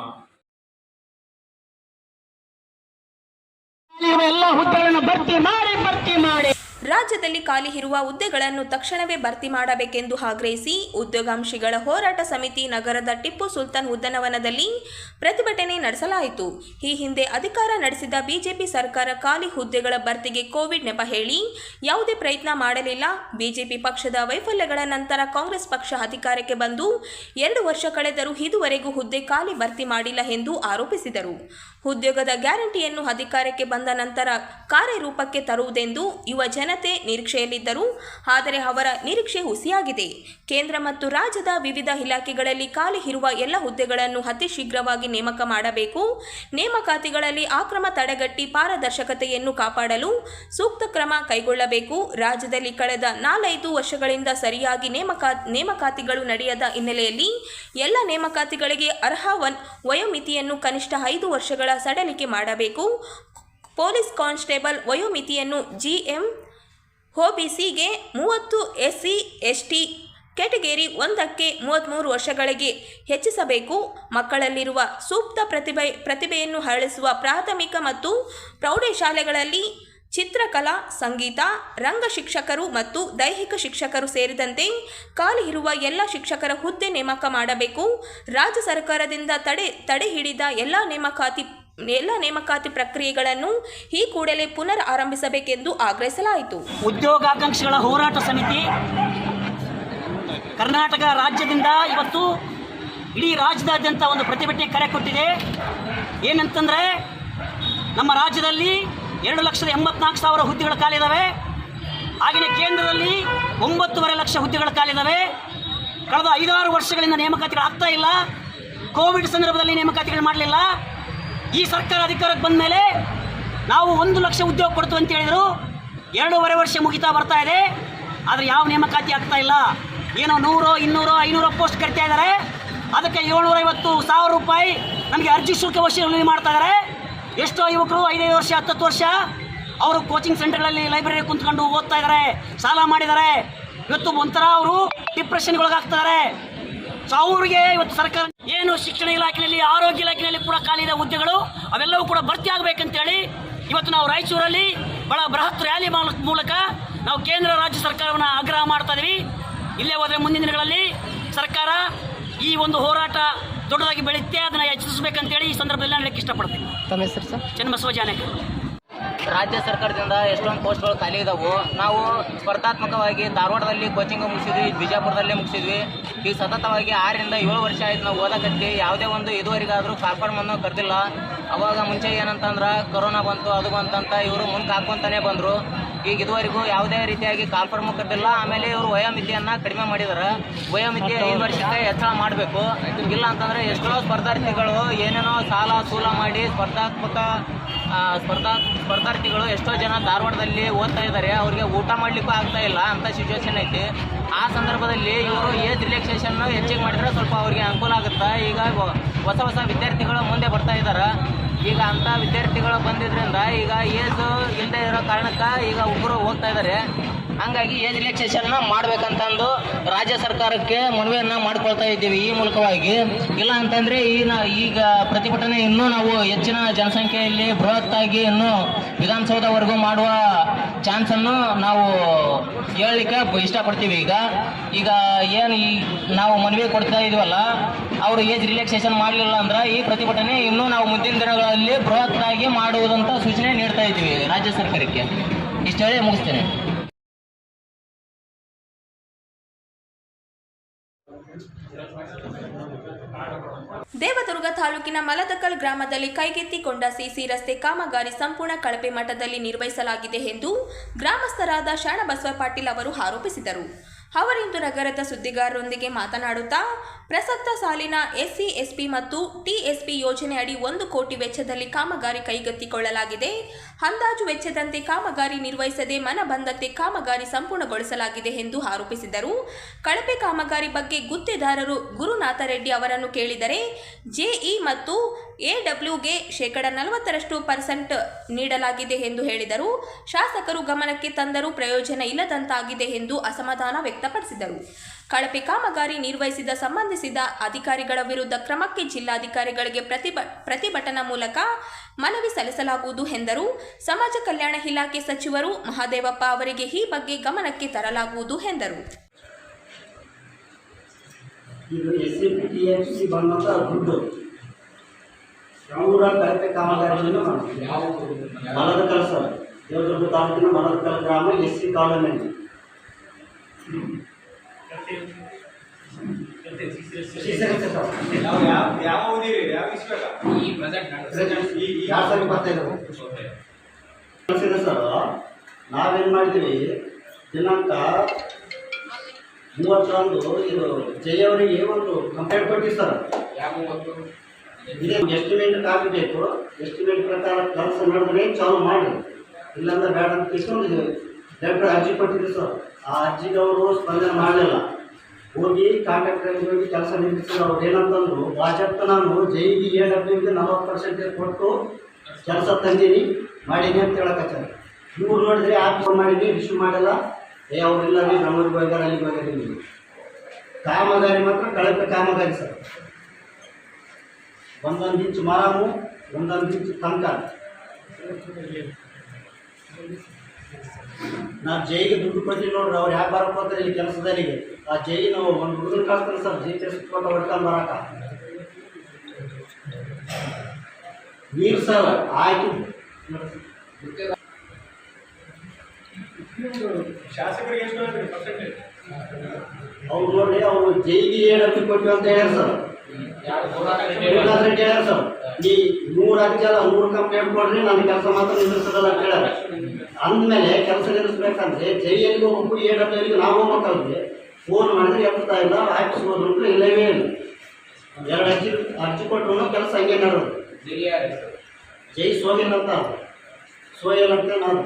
ಎಲ್ಲ ಹುದ್ದೆಗಳನ್ನು ಭರ್ತಿ ಮಾಡಿ ರಾಜ್ಯದಲ್ಲಿ ಖಾಲಿ ಇರುವ ಹುದ್ದೆಗಳನ್ನು ತಕ್ಷಣವೇ ಭರ್ತಿ ಮಾಡಬೇಕೆಂದು ಆಗ್ರಹಿಸಿ ಉದ್ಯೋಗಾಂಶಿಗಳ ಹೋರಾಟ ಸಮಿತಿ ನಗರದ ಟಿಪ್ಪು ಸುಲ್ತಾನ್ ಉದ್ಯಾನವನದಲ್ಲಿ ಪ್ರತಿಭಟನೆ ನಡೆಸಲಾಯಿತು. ಈ ಹಿಂದೆ ಅಧಿಕಾರ ನಡೆಸಿದ ಬಿಜೆಪಿ ಸರ್ಕಾರ ಖಾಲಿ ಹುದ್ದೆಗಳ ಭರ್ತಿಗೆ ಕೋವಿಡ್ ನೆಪ ಹೇಳಿ ಯಾವುದೇ ಪ್ರಯತ್ನ ಮಾಡಲಿಲ್ಲ. ಬಿಜೆಪಿ ಪಕ್ಷದ ವೈಫಲ್ಯಗಳ ನಂತರ ಕಾಂಗ್ರೆಸ್ ಪಕ್ಷ ಅಧಿಕಾರಕ್ಕೆ ಬಂದು 2 ವರ್ಷ ಕಳೆದರೂ ಇದುವರೆಗೂ ಹುದ್ದೆ ಖಾಲಿ ಭರ್ತಿ ಮಾಡಿಲ್ಲ ಎಂದು ಆರೋಪಿಸಿದರು. ಉದ್ಯೋಗದ ಗ್ಯಾರಂಟಿಯನ್ನು ಅಧಿಕಾರಕ್ಕೆ ಬಂದ ನಂತರ ಕಾರ್ಯರೂಪಕ್ಕೆ ತರುವುದೆಂದು ಯುವ ಜನತೆ ನಿರೀಕ್ಷೆಯಲ್ಲಿದ್ದರು. ಆದರೆ ಅವರ ನಿರೀಕ್ಷೆ ಹುಸಿಯಾಗಿದೆ. ಕೇಂದ್ರ ಮತ್ತು ರಾಜ್ಯದ ವಿವಿಧ ಇಲಾಖೆಗಳಲ್ಲಿ ಖಾಲಿ ಇರುವ ಎಲ್ಲ ಹುದ್ದೆಗಳನ್ನು ಅತಿ ಶೀಘ್ರವಾಗಿ ನೇಮಕ ಮಾಡಬೇಕು. ನೇಮಕಾತಿಗಳಲ್ಲಿ ಅಕ್ರಮ ತಡೆಗಟ್ಟಿ ಪಾರದರ್ಶಕತೆಯನ್ನು ಕಾಪಾಡಲು ಸೂಕ್ತ ಕ್ರಮ ಕೈಗೊಳ್ಳಬೇಕು. ರಾಜ್ಯದಲ್ಲಿ ಕಳೆದ 4-5 ವರ್ಷಗಳಿಂದ ಸರಿಯಾಗಿ ನೇಮಕಾತಿಗಳು ನಡೆಯದ ಹಿನ್ನೆಲೆಯಲ್ಲಿ ಎಲ್ಲ ನೇಮಕಾತಿಗಳಿಗೆ ಅರ್ಹ ವಯೋಮಿತಿಯನ್ನು ಕನಿಷ್ಠ 5 ವರ್ಷಗಳ ಸಡಿಲಿಕೆ ಮಾಡಬೇಕು. ಪೊಲೀಸ್ ಕಾನ್ಸ್ಟೇಬಲ್ ವಯೋಮಿತಿಯನ್ನು GM OBCಗೆ 30, SC ST ಕ್ಯಾಟಗರಿ 1ಕ್ಕೆ 33 ವರ್ಷಗಳಿಗೆ ಹೆಚ್ಚಿಸಬೇಕು. ಮಕ್ಕಳಲ್ಲಿರುವ ಸೂಕ್ತ ಪ್ರತಿಭೆಯನ್ನು ಹರಡಿಸುವ ಪ್ರಾಥಮಿಕ ಮತ್ತು ಪ್ರೌಢಶಾಲೆಗಳಲ್ಲಿ ಚಿತ್ರಕಲಾ, ಸಂಗೀತ, ರಂಗ ಶಿಕ್ಷಕರು ಮತ್ತು ದೈಹಿಕ ಶಿಕ್ಷಕರು ಸೇರಿದಂತೆ ಖಾಲಿ ಇರುವ ಎಲ್ಲ ಶಿಕ್ಷಕರ ಹುದ್ದೆ ನೇಮಕ ಮಾಡಬೇಕು. ರಾಜ್ಯ ಸರ್ಕಾರದಿಂದ ತಡೆ ಹಿಡಿದ ಎಲ್ಲ ನೇಮಕಾತಿ ಪ್ರಕ್ರಿಯೆಗಳನ್ನು ಈ ಕೂಡಲೇ ಪುನರ್ ಆರಂಭಿಸಬೇಕೆಂದು ಆಗ್ರಹಿಸಲಾಯಿತು. ಉದ್ಯೋಗಾಕಾಂಕ್ಷಿಗಳ ಹೋರಾಟ ಸಮಿತಿ ಕರ್ನಾಟಕ ರಾಜ್ಯದಿಂದ ಇವತ್ತು ಇಡೀ ರಾಜ್ಯದಾದ್ಯಂತ ಒಂದು ಪ್ರತಿಭಟನೆ ಕರೆ ಕೊಟ್ಟಿದೆ. ಏನಂತಂದರೆ, ನಮ್ಮ ರಾಜ್ಯದಲ್ಲಿ 2,84,000 ಹುದ್ದೆಗಳು ಖಾಲಿದಾವೆ. ಹಾಗೆಯೇ ಕೇಂದ್ರದಲ್ಲಿ 9.5 ಲಕ್ಷ ಹುದ್ದೆಗಳು ಖಾಲಿದಾವೆ. ಕಳೆದ 5-6 ವರ್ಷಗಳಿಂದ ನೇಮಕಾತಿಗಳು ಆಗ್ತಾ ಇಲ್ಲ. ಕೋವಿಡ್ ಸಂದರ್ಭದಲ್ಲಿ ನೇಮಕಾತಿಗಳು ಮಾಡಲಿಲ್ಲ. ಈ ಸರ್ಕಾರ ಅಧಿಕಾರಕ್ಕೆ ಬಂದ ಮೇಲೆ ನಾವು 1 ಲಕ್ಷ ಉದ್ಯೋಗ ಕೊಡ್ತೀವಿ ಅಂತ ಹೇಳಿದರು. 2.5 ವರ್ಷ ಮುಗಿತಾ ಬರ್ತಾ ಇದೆ. ಆದರೆ ಯಾವ ನೇಮಕಾತಿ ಆಗ್ತಾ ಇಲ್ಲ. ಏನೋ 100, 200, 500 ಪೋಸ್ಟ್ ಕರಿತಾ ಇದ್ದಾರೆ. ಅದಕ್ಕೆ 750,000 ರೂಪಾಯಿ ನಮಗೆ ಅರ್ಜಿ ಶುಲ್ಕ ವಸೂಲಿ ಮಾಡ್ತಾ ಇದ್ದಾರೆ. ಎಷ್ಟೋ ಯುವಕರು 5 ವರ್ಷ 10 ವರ್ಷ ಅವರು ಕೋಚಿಂಗ್ ಸೆಂಟರ್ಗಳಲ್ಲಿ ಲೈಬ್ರರಿ ಕುಂತ್ಕೊಂಡು ಓದ್ತಾ ಇದ್ದಾರೆ, ಸಾಲ ಮಾಡಿದ್ದಾರೆ. ಇವತ್ತು ಒಂಥರ ಅವರು ಡಿಪ್ರೆಷನ್ಗೊಳಗಾಗ್ತಾರೆ. ಸೊ ಅವರಿಗೆ ಇವತ್ತು ಸರ್ಕಾರ ಏನು ಶಿಕ್ಷಣ ಇಲಾಖೆಯಲ್ಲಿ, ಆರೋಗ್ಯ ಇಲಾಖೆಯಲ್ಲಿ ಕೂಡ ಖಾಲಿದ ಹುದ್ದೆಗಳು ಅವೆಲ್ಲವೂ ಕೂಡ ಭರ್ತಿ ಆಗಬೇಕಂತೇಳಿ ಇವತ್ತು ನಾವು ರಾಯಚೂರಲ್ಲಿ ಬಹಳ ಬೃಹತ್ ರ್ಯಾಲಿ ಮೂಲಕ ನಾವು ಕೇಂದ್ರ ರಾಜ್ಯ ಸರ್ಕಾರವನ್ನು ಆಗ್ರಹ ಮಾಡ್ತಾ ಇದ್ದೀವಿ. ಇಲ್ಲೇ ಹೋದರೆ ಮುಂದಿನ ದಿನಗಳಲ್ಲಿ ಸರ್ಕಾರ ಈ ಒಂದು ಹೋರಾಟ ದೊಡ್ಡದಾಗಿ ಬೆಳೆಯುತ್ತೆ, ಅದನ್ನು ಹೆಚ್ಚಿಸಬೇಕಂತೇಳಿ ಈ ಸಂದರ್ಭದಲ್ಲಿ ನಾನು ಹೇಳಕ್ಕೆ ಇಷ್ಟಪಡ್ತೀನಿ. ತಮ್ಮ ಹೆಸರು ಸರ್? ಚನ್ನಬಸವ ಜಾನಕ. ರಾಜ್ಯ ಸರ್ಕಾರದಿಂದ ಎಷ್ಟೊಂದು ಪೋಸ್ಟ್ಗಳು ಖಾಲಿ ಇದಾವೆ. ನಾವು ಸ್ಪರ್ಧಾತ್ಮಕವಾಗಿ ಧಾರವಾಡದಲ್ಲಿ ಕೋಚಿಂಗ್ ಮುಗಿಸಿದ್ವಿ, ಬಿಜಾಪುರದಲ್ಲೇ ಮುಗಿಸಿದ್ವಿ. ಈಗ ಸತತವಾಗಿ 6 ರಿಂದ 7 ವರ್ಷ ಆಯ್ತು ನಾವು ಓದಕತ್ತಿ. ಯಾವುದೇ ಒಂದು ಇದುವರೆಗಾದರೂ ಕಾಲ್ಫಾರ್ಮನ್ನು ಕರೆದಿಲ್ಲ. ಅವಾಗ ಮುಂಚೆ ಏನಂತಂದ್ರೆ ಕೊರೋನಾ ಬಂತು, ಅದು ಬಂತಂತ ಇವರು ಮುಂದೆ ಹಾಕ್ಕೊಂತಾನೆ ಬಂದರು. ಈಗ ಇದುವರೆಗೂ ಯಾವುದೇ ರೀತಿಯಾಗಿ ಕಾಲ್ಫಾರ್ಮು ಕರೆದಿಲ್ಲ. ಆಮೇಲೆ ಇವರು ವಯೋಮಿತಿಯನ್ನು ಕಡಿಮೆ ಮಾಡಿದ್ದಾರೆ. ವಯೋಮಿತಿ 5 ವರ್ಷಕ್ಕೆ ಹೆಚ್ಚಳ ಮಾಡಬೇಕು. ಇಲ್ಲ ಅಂತಂದರೆ ಎಷ್ಟೋ ಸ್ಪರ್ಧಾರ್ಥಿಗಳು ಏನೇನೋ ಸಾಲ ಸೂಲ ಮಾಡಿ ಸ್ಪರ್ಧಾರ್ಥಿಗಳು ಎಷ್ಟೋ ಜನ ಧಾರವಾಡದಲ್ಲಿ ಓದ್ತಾ ಇದ್ದಾರೆ. ಅವ್ರಿಗೆ ಊಟ ಮಾಡಲಿಕ್ಕೂ ಆಗ್ತಾ ಇಲ್ಲ, ಅಂಥ ಸಿಚುವೇಶನ್ ಐತಿ. ಆ ಸಂದರ್ಭದಲ್ಲಿ ಇವರು ಏಜ್ ರಿಲ್ಯಾಕ್ಸೇಷನ್ನು ಹೆಚ್ಚಿಗೆ ಮಾಡಿದರೆ ಸ್ವಲ್ಪ ಅವ್ರಿಗೆ ಅನುಕೂಲ ಆಗುತ್ತೆ. ಈಗ ಹೊಸ ವಿದ್ಯಾರ್ಥಿಗಳು ಮುಂದೆ ಬರ್ತಾ ಇದ್ದಾರೆ. ಈಗ ಅಂಥ ವಿದ್ಯಾರ್ಥಿಗಳು ಬಂದಿದ್ದರಿಂದ ಈಗ ಏಜ್ ಇಲ್ಲದೆ ಇರೋ ಕಾರಣಕ್ಕೆ ಈಗ ಒಬ್ಬರು ಹೋಗ್ತಾ ಇದ್ದಾರೆ. ಹಂಗಾಗಿ ಏಜ್ ರಿಲ್ಯಾಕ್ಸೇಷನ್ನ ಮಾಡಬೇಕಂತಂದು ರಾಜ್ಯ ಸರ್ಕಾರಕ್ಕೆ ಮನವಿಯನ್ನು ಮಾಡ್ಕೊಳ್ತಾ ಇದ್ದೀವಿ ಈ ಮೂಲಕವಾಗಿ. ಇಲ್ಲ ಅಂತಂದರೆ ಈಗ ಪ್ರತಿಭಟನೆ ಇನ್ನೂ ನಾವು ಹೆಚ್ಚಿನ ಜನಸಂಖ್ಯೆಯಲ್ಲಿ ಬೃಹತ್ತಾಗಿ ಇನ್ನೂ ವಿಧಾನಸೌಧವರೆಗೂ ಮಾಡುವ ಚಾನ್ಸನ್ನು ನಾವು ಹೇಳಲಿಕ್ಕೆ ಇಷ್ಟಪಡ್ತೀವಿ. ಈಗ ಏನು ನಾವು ಮನವಿ ಕೊಡ್ತಾ ಇದೀವಲ್ಲ, ಅವರು ಏಜ್ ರಿಲ್ಯಾಕ್ಸೇಷನ್ ಮಾಡಲಿಲ್ಲ ಅಂದ್ರೆ ಈ ಪ್ರತಿಭಟನೆ ಇನ್ನೂ ನಾವು ಮುಂದಿನ ದಿನಗಳಲ್ಲಿ ಬೃಹತ್ತಾಗಿ ಮಾಡುವುದಂತ ಸೂಚನೆ ನೀಡ್ತಾ ಇದ್ದೀವಿ ರಾಜ್ಯ ಸರ್ಕಾರಕ್ಕೆ. ಇಷ್ಟು ಹೇಳಿ ಮುಗಿಸ್ತೇನೆ. ದೇವದುರ್ಗ ತಾಲೂಕಿನ ಮಲದಕಲ್ ಗ್ರಾಮದಲ್ಲಿ ಕೈಗೆತ್ತಿಕೊಂಡ ಸಿಸಿ ರಸ್ತೆ ಕಾಮಗಾರಿ ಸಂಪೂರ್ಣ ಕಳಪೆ ಮಟ್ಟದಲ್ಲಿ ನಿರ್ವಹಿಸಲಾಗಿದೆ ಎಂದು ಗ್ರಾಮಸ್ಥರಾದ ಶರಣಬಸವ ಪಾಟೀಲ್ ಅವರು ಆರೋಪಿಸಿದರು. ಅವರಿಂದು ನಗರದ ಸುದ್ದಿಗಾರರೊಂದಿಗೆ ಮಾತನಾಡುತ್ತಾ, ಪ್ರಸಕ್ತ ಸಾಲಿನ SC, SP ಮತ್ತು TSP ಯೋಜನೆ ಅಡಿ 1 ಕೋಟಿ ವೆಚ್ಚದಲ್ಲಿ ಕಾಮಗಾರಿ ಕೈಗೆತ್ತಿಕೊಳ್ಳಲಾಗಿದೆ. ಅಂದಾಜು ವೆಚ್ಚದಂತೆ ಕಾಮಗಾರಿ ನಿರ್ವಹಿಸದೆ ಮನಬಂದಂತೆ ಕಾಮಗಾರಿ ಸಂಪೂರ್ಣಗೊಳಿಸಲಾಗಿದೆ ಎಂದು ಆರೋಪಿಸಿದರು. ಕಳಪೆ ಕಾಮಗಾರಿ ಬಗ್ಗೆ ಗುತ್ತಿದಾರರು ಗುರುನಾಥ ರೆಡ್ಡಿ ಅವರನ್ನು ಕೇಳಿದರೆ JE ಮತ್ತು AWಗೆ 40% ನೀಡಲಾಗಿದೆ ಎಂದು ಹೇಳಿದರು. ಶಾಸಕರು ಗಮನಕ್ಕೆ ತಂದರೂ ಪ್ರಯೋಜನ ಇಲ್ಲದಂತಾಗಿದೆ ಎಂದು ಅಸಮಾಧಾನ ವ್ಯಕ್ತಪಡಿಸಿದರು. ಕಳಪೆ ಕಾಮಗಾರಿ ನಿರ್ವಹಿಸಿದ ಸಂಬಂಧಿಸಿದ ಅಧಿಕಾರಿಗಳ ವಿರುದ್ಧ ಕ್ರಮಕ್ಕೆ ಜಿಲ್ಲಾಧಿಕಾರಿಗಳಿಗೆ ಪ್ರತಿಭಟನಾ ಮೂಲಕ ಮನವಿ ಸಲ್ಲಿಸಲಾಗುವುದು ಎಂದರು. ಸಮಾಜ ಕಲ್ಯಾಣ ಇಲಾಖೆ ಸಚಿವರು ಮಹಾದೇವಪ್ಪ ಅವರಿಗೆ ಈ ಬಗ್ಗೆ ಗಮನಕ್ಕೆ ತರಲಾಗುವುದು ಎಂದರು. ಇದು SCPTFC ಬಂದಂಥ ದುಡ್ಡು ಅವರ ಕಳಪೆ ಕಾಮಗಾರಿಯನ್ನು ಮಲದಕಲ್ ಸರ್, ದೇವದುರ್ಗ ತಾಲೂಕಿನ ಮಲದಕಲ್ ಗ್ರಾಮ SC ಕಾಲೋನಿ. ಸರ್ ನಾವೇನು ಮಾಡ್ತೀವಿ, ದಿನಾಂಕ 30ರಂದು ಇದು ಜಯವರಿಗೆ ಒಂದು ಕಂಪ್ಲೇಂಟ್ ಕೊಟ್ಟಿವಿ ಸರ್. ಇದೇ ಎಸ್ಟಿಮೇಟ್ ಆಗಬೇಕು. ಎಸ್ಟಿಮೇಟ್ ಪ್ರಕಾರ ಕೆಲಸ ನಡೆದ್ರೆ ಚಾಲು ಮಾಡಿ, ಇಲ್ಲಾಂದ್ರೆ ಬೇಡ ಅಂತ ತಿಳ್ಕೊಂಡಿದ್ದೀವಿ. ಲೆಟ್ರ್ ಅರ್ಜಿ ಕೊಟ್ಟಿದ್ದೀವಿ ಸರ್. ಆ ಅರ್ಜಿಗೆ ಅವರು ಸ್ಪಂದನೆ ಮಾಡಲಿಲ್ಲ. ಹೋಗಿ ಕಾಂಟ್ರಾಕ್ಟರ್ಗೆ ಹೋಗಿ ಕೆಲಸ ನಿಲ್ಲಿಸಿದ್ರು. ಅವ್ರು ಏನಂತಂದ್ರು, ಪ್ರಾಜೆಕ್ಟ್ ನಾನು JEಗೆ AWಗೆ 40% ಕೊಟ್ಟು ಕೆಲಸ ತಂದೀನಿ ಮಾಡೀನಿ ಅಂತ ಹೇಳಕತ್ತಾರೆ. ಇವ್ರು ನೋಡಿದ್ರೆ ಯಾಕೆ ಫೋನ್ ಮಾಡೀನಿ, ರಿಸೀವ್ ಮಾಡಿಲ್ಲ. ಅವ್ರಿಲ್ಲ ರೀ, ನಮ್ಮೂರಿಗೆ ಹೋಗ್ಯಾರ, ಅಲ್ಲಿಗೆ ಹೋಗ್ಯಾರ. ಕಾಮಗಾರಿ ಮಾತ್ರ ಕಳಪೆ ಕಾಮಗಾರಿ ಸರ್. ಒಂದೊಂದು ಇಂಚು ಮರಮು, ಒಂದೊಂದು ಇಂಚು ತನಕ. ನಾನು JEಗೆ ದುಡ್ಡು ಕೊಟ್ಟಿಲ್ಲ ನೋಡ್ರಿ. ಅವ್ರು ಯಾಕೆ ಬರಕ್ಕೆ ಹೋಗ್ತಾರೆ ಇಲ್ಲಿ ಕೆಲಸದಲ್ಲಿಗೆ. ಆ JE ನಾವು ಒಂದು ಹುಡುಗರು ಕಳಿಸ್ತಾರೆ ಸರ್, GPS ಕೊಟ್ಟು ಹೊಡ್ಕೊಂಡು ಬರಕ. ನೀರು ಸರ್ ಆಯ್ತು. ಅವ್ರು ನೋಡಿ, ಅವರು JEಗೆ AW ಕೊಟ್ಟಿವಿ ಅಂತ ಹೇಳ್ಯಾರ ಸರ್. ಹೇಳ್ಯಾರ ಸರ್, ಈ 100 ಅರ್ಜಿಯಲ್ಲ 100 ಕಂಪ್ಲೇಂಟ್ ಕೊಡ್ರಿ, ನನ್ನ ಕೆಲಸ ಮಾತ್ರ ನಿಲ್ಲಿಸೋದಲ್ಲ ಅಂತ ಹೇಳ್ಯಾರ. ಅಂದಮೇಲೆ ಕೆಲಸ ನಿಲ್ಲಿಸ್ಬೇಕಂದ್ರೆ JEಗೆ ಹೋಗ್ಬೇಕು, AWಗೆ ನಾವು ಹೋಗ್ಬೇಕಲ್ರಿ. ಫೋನ್ ಮಾಡಿದ್ರೆ ಎತ್ತಾ ಇಲ್ಲ, ಹಾಕಿಸ್ಬೋದು ಅಂದ್ರೆ ಇಲ್ಲವೇ ಇಲ್ಲ. 2 ಅರ್ಜಿ ಕೊಟ್ಟರು ಕೆಲಸ ಹಂಗೆ ಮಾಡೋದು. JE ಸೋಗಿಲ್ಲ ಅಂತ, ಸೋಯಲ್ ಅಂತ ನಾನು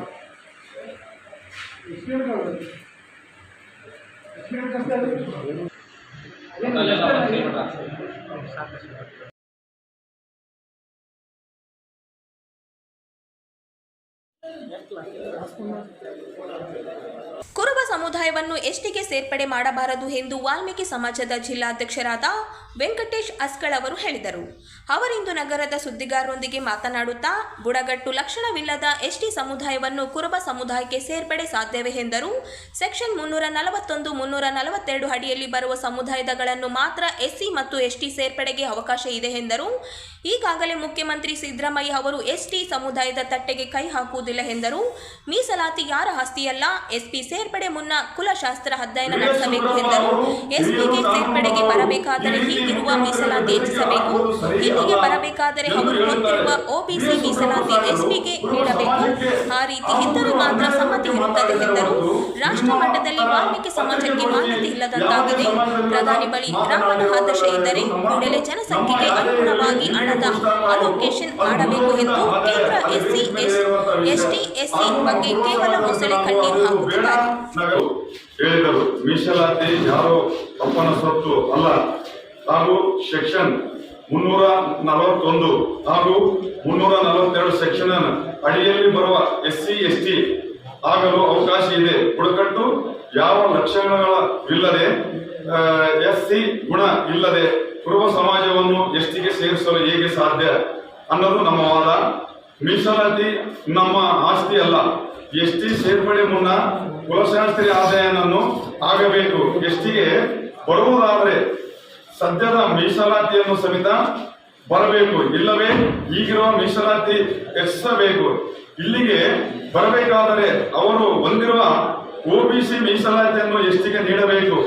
ಕುರುಬ ಸಮುದಾಯವನ್ನು ಎಸ್ಟಿಗೆ ಸೇರ್ಪಡೆ ಮಾಡಬಾರದು ಎಂದು ವಾಲ್ಮೀಕಿ ಸಮಾಜದ ಜಿಲ್ಲಾಧ್ಯಕ್ಷರಾದ ವೆಂಕಟೇಶ್ ಅಸ್ಕಳ್ ಅವರು ಹೇಳಿದರು. ಅವರಿಂದು ನಗರದ ಸುದ್ದಿಗಾರರೊಂದಿಗೆ ಮಾತನಾಡುತ್ತಾ ಬುಡಗಟ್ಟು ಲಕ್ಷಣವಿಲ್ಲದ ಎಸ್ಟಿ ಸಮುದಾಯವನ್ನು ಕುರುಬ ಸಮುದಾಯಕ್ಕೆ ಸೇರ್ಪಡೆ ಸಾಧ್ಯವೇ ಎಂದರು. ಸೆಕ್ಷನ್ 341, 342 ಅಡಿಯಲ್ಲಿ ಬರುವ ಸಮುದಾಯಗಳನ್ನು ಮಾತ್ರ ಎಸ್ಸಿ ಮತ್ತು ಎಸ್ಟಿ ಸೇರ್ಪಡೆಗೆ ಅವಕಾಶ ಇದೆ ಎಂದರು. ಈಗಾಗಲೇ ಮುಖ್ಯಮಂತ್ರಿ ಸಿದ್ದರಾಮಯ್ಯ ಅವರು ಎಸ್ಟಿ ಸಮುದಾಯದ ತಟ್ಟೆಗೆ ಕೈ ಹಾಕುವುದಿಲ್ಲ ಎಂದರು. ಮೀಸಲಾತಿ ಯಾರ ಆಸ್ತಿಯಲ್ಲ. ಎಸ್ಪಿ ಸೇರ್ಪಡೆ ಮುನ್ನ ಕುಲಶಾಸ್ತ್ರ ಅಧ್ಯಯನ ನಡೆಸಬೇಕು ಎಂದರು. ಎಸ್ಪಿಗೆ ಸೇರ್ಪಡೆಗೆ ಬರಬೇಕಾದರೆ ಹೀಗಿರುವ ಮೀಸಲಾತಿ ಹೆಚ್ಚಿಸಬೇಕು. ಇಲ್ಲಿಗೆ ಬರಬೇಕಾದರೆ ಅವರು ಹೊಂದಿರುವ ಒಬಿಸಿ ಮೀಸಲಾತಿ ಎಸ್ಪಿಗೆ ನೀಡಬೇಕು. ಆ ರೀತಿ ಇದ್ದರೆ ಮಾತ್ರ ಸಮ್ಮತಿ ಇರುತ್ತದೆ ಎಂದರು. ರಾಷ್ಟ್ರ ಮಟ್ಟದಲ್ಲಿ ವಾಲ್ಮೀಕಿ ಸಮಾಜಕ್ಕೆ ಮಾನ್ಯತೆ ಇಲ್ಲದಂತಾಗಿದೆ. ಪ್ರಧಾನಿ ಬಳಿ ರಾಮನ ಆದರ್ಶ ಇದ್ದರೆ ಕೂಡಲೇ ಜನಸಂಖ್ಯೆಗೆ ಅನುಗುಣವಾಗಿ ಹಣದ ಅಲೋಕೇಶನ್ ಮಾಡಬೇಕು ಎಂದು ಕೇಂದ್ರ ಎಸ್ಸಿ ಬಗ್ಗೆ ಕೇವಲ ಮೊಸಳೆ ಕಣ್ಣೀರು ಹಾಕುತ್ತಿದ್ದಾರೆ ಹೇಳಿದರು. ಮೀಸಲಾತಿ ಯಾರೋ ಅಪ್ಪನ ಸೊತ್ತು ಅಲ್ಲ ಹಾಗೂ ಸೆಕ್ಷನ್ 341 ಹಾಗೂ 342 ಸೆಕ್ಷನ್ ಅಡಿಯಲ್ಲಿ ಬರುವ ಎಸ್ಸಿ ಎಸ್ಟಿ ಆಗಲು ಅವಕಾಶ ಇದೆ. ಬುಡಕಟ್ಟು ಯಾವ ಲಕ್ಷಣಗಳಿಲ್ಲದೆ ಎಸ್ಸಿ ಗುಣ ಇಲ್ಲದೆ ಕುರುಬ ಸಮಾಜವನ್ನು ಎಸ್ಟಿಗೆ ಸೇರಿಸಲು ಹೇಗೆ ಸಾಧ್ಯ ಅನ್ನೋದು ನಮ್ಮ ವಾದ. ಮೀಸಲಾತಿ ನಮ್ಮ ಆಸ್ತಿ ಅಲ್ಲ. ಎಸ್ಟಿ ಸೇರ್ಪಡೆ ಮುನ್ನ ಕುಲಶಾಸ್ತ್ರೀಯ ಅಧ್ಯಯನವನ್ನು ಆಗಬೇಕು. ಎಸ್ಟಿಗೆ ಬರುವುದಾದರೆ ಸದ್ಯದ ಮೀಸಲಾತಿಯನ್ನು ಸಮೇತ ಬರಬೇಕು, ಇಲ್ಲವೇ ಈಗಿರುವ ಮೀಸಲಾತಿ ಹೆಚ್ಚಿಸಬೇಕು. ಇಲ್ಲಿಗೆ ಬರಬೇಕಾದರೆ ಅವರು ಹೊಂದಿರುವ ಒಬಿಸಿ ಮೀಸಲಾತಿಯನ್ನು ಎಸ್ಟಿಗೆ ನೀಡಬೇಕು.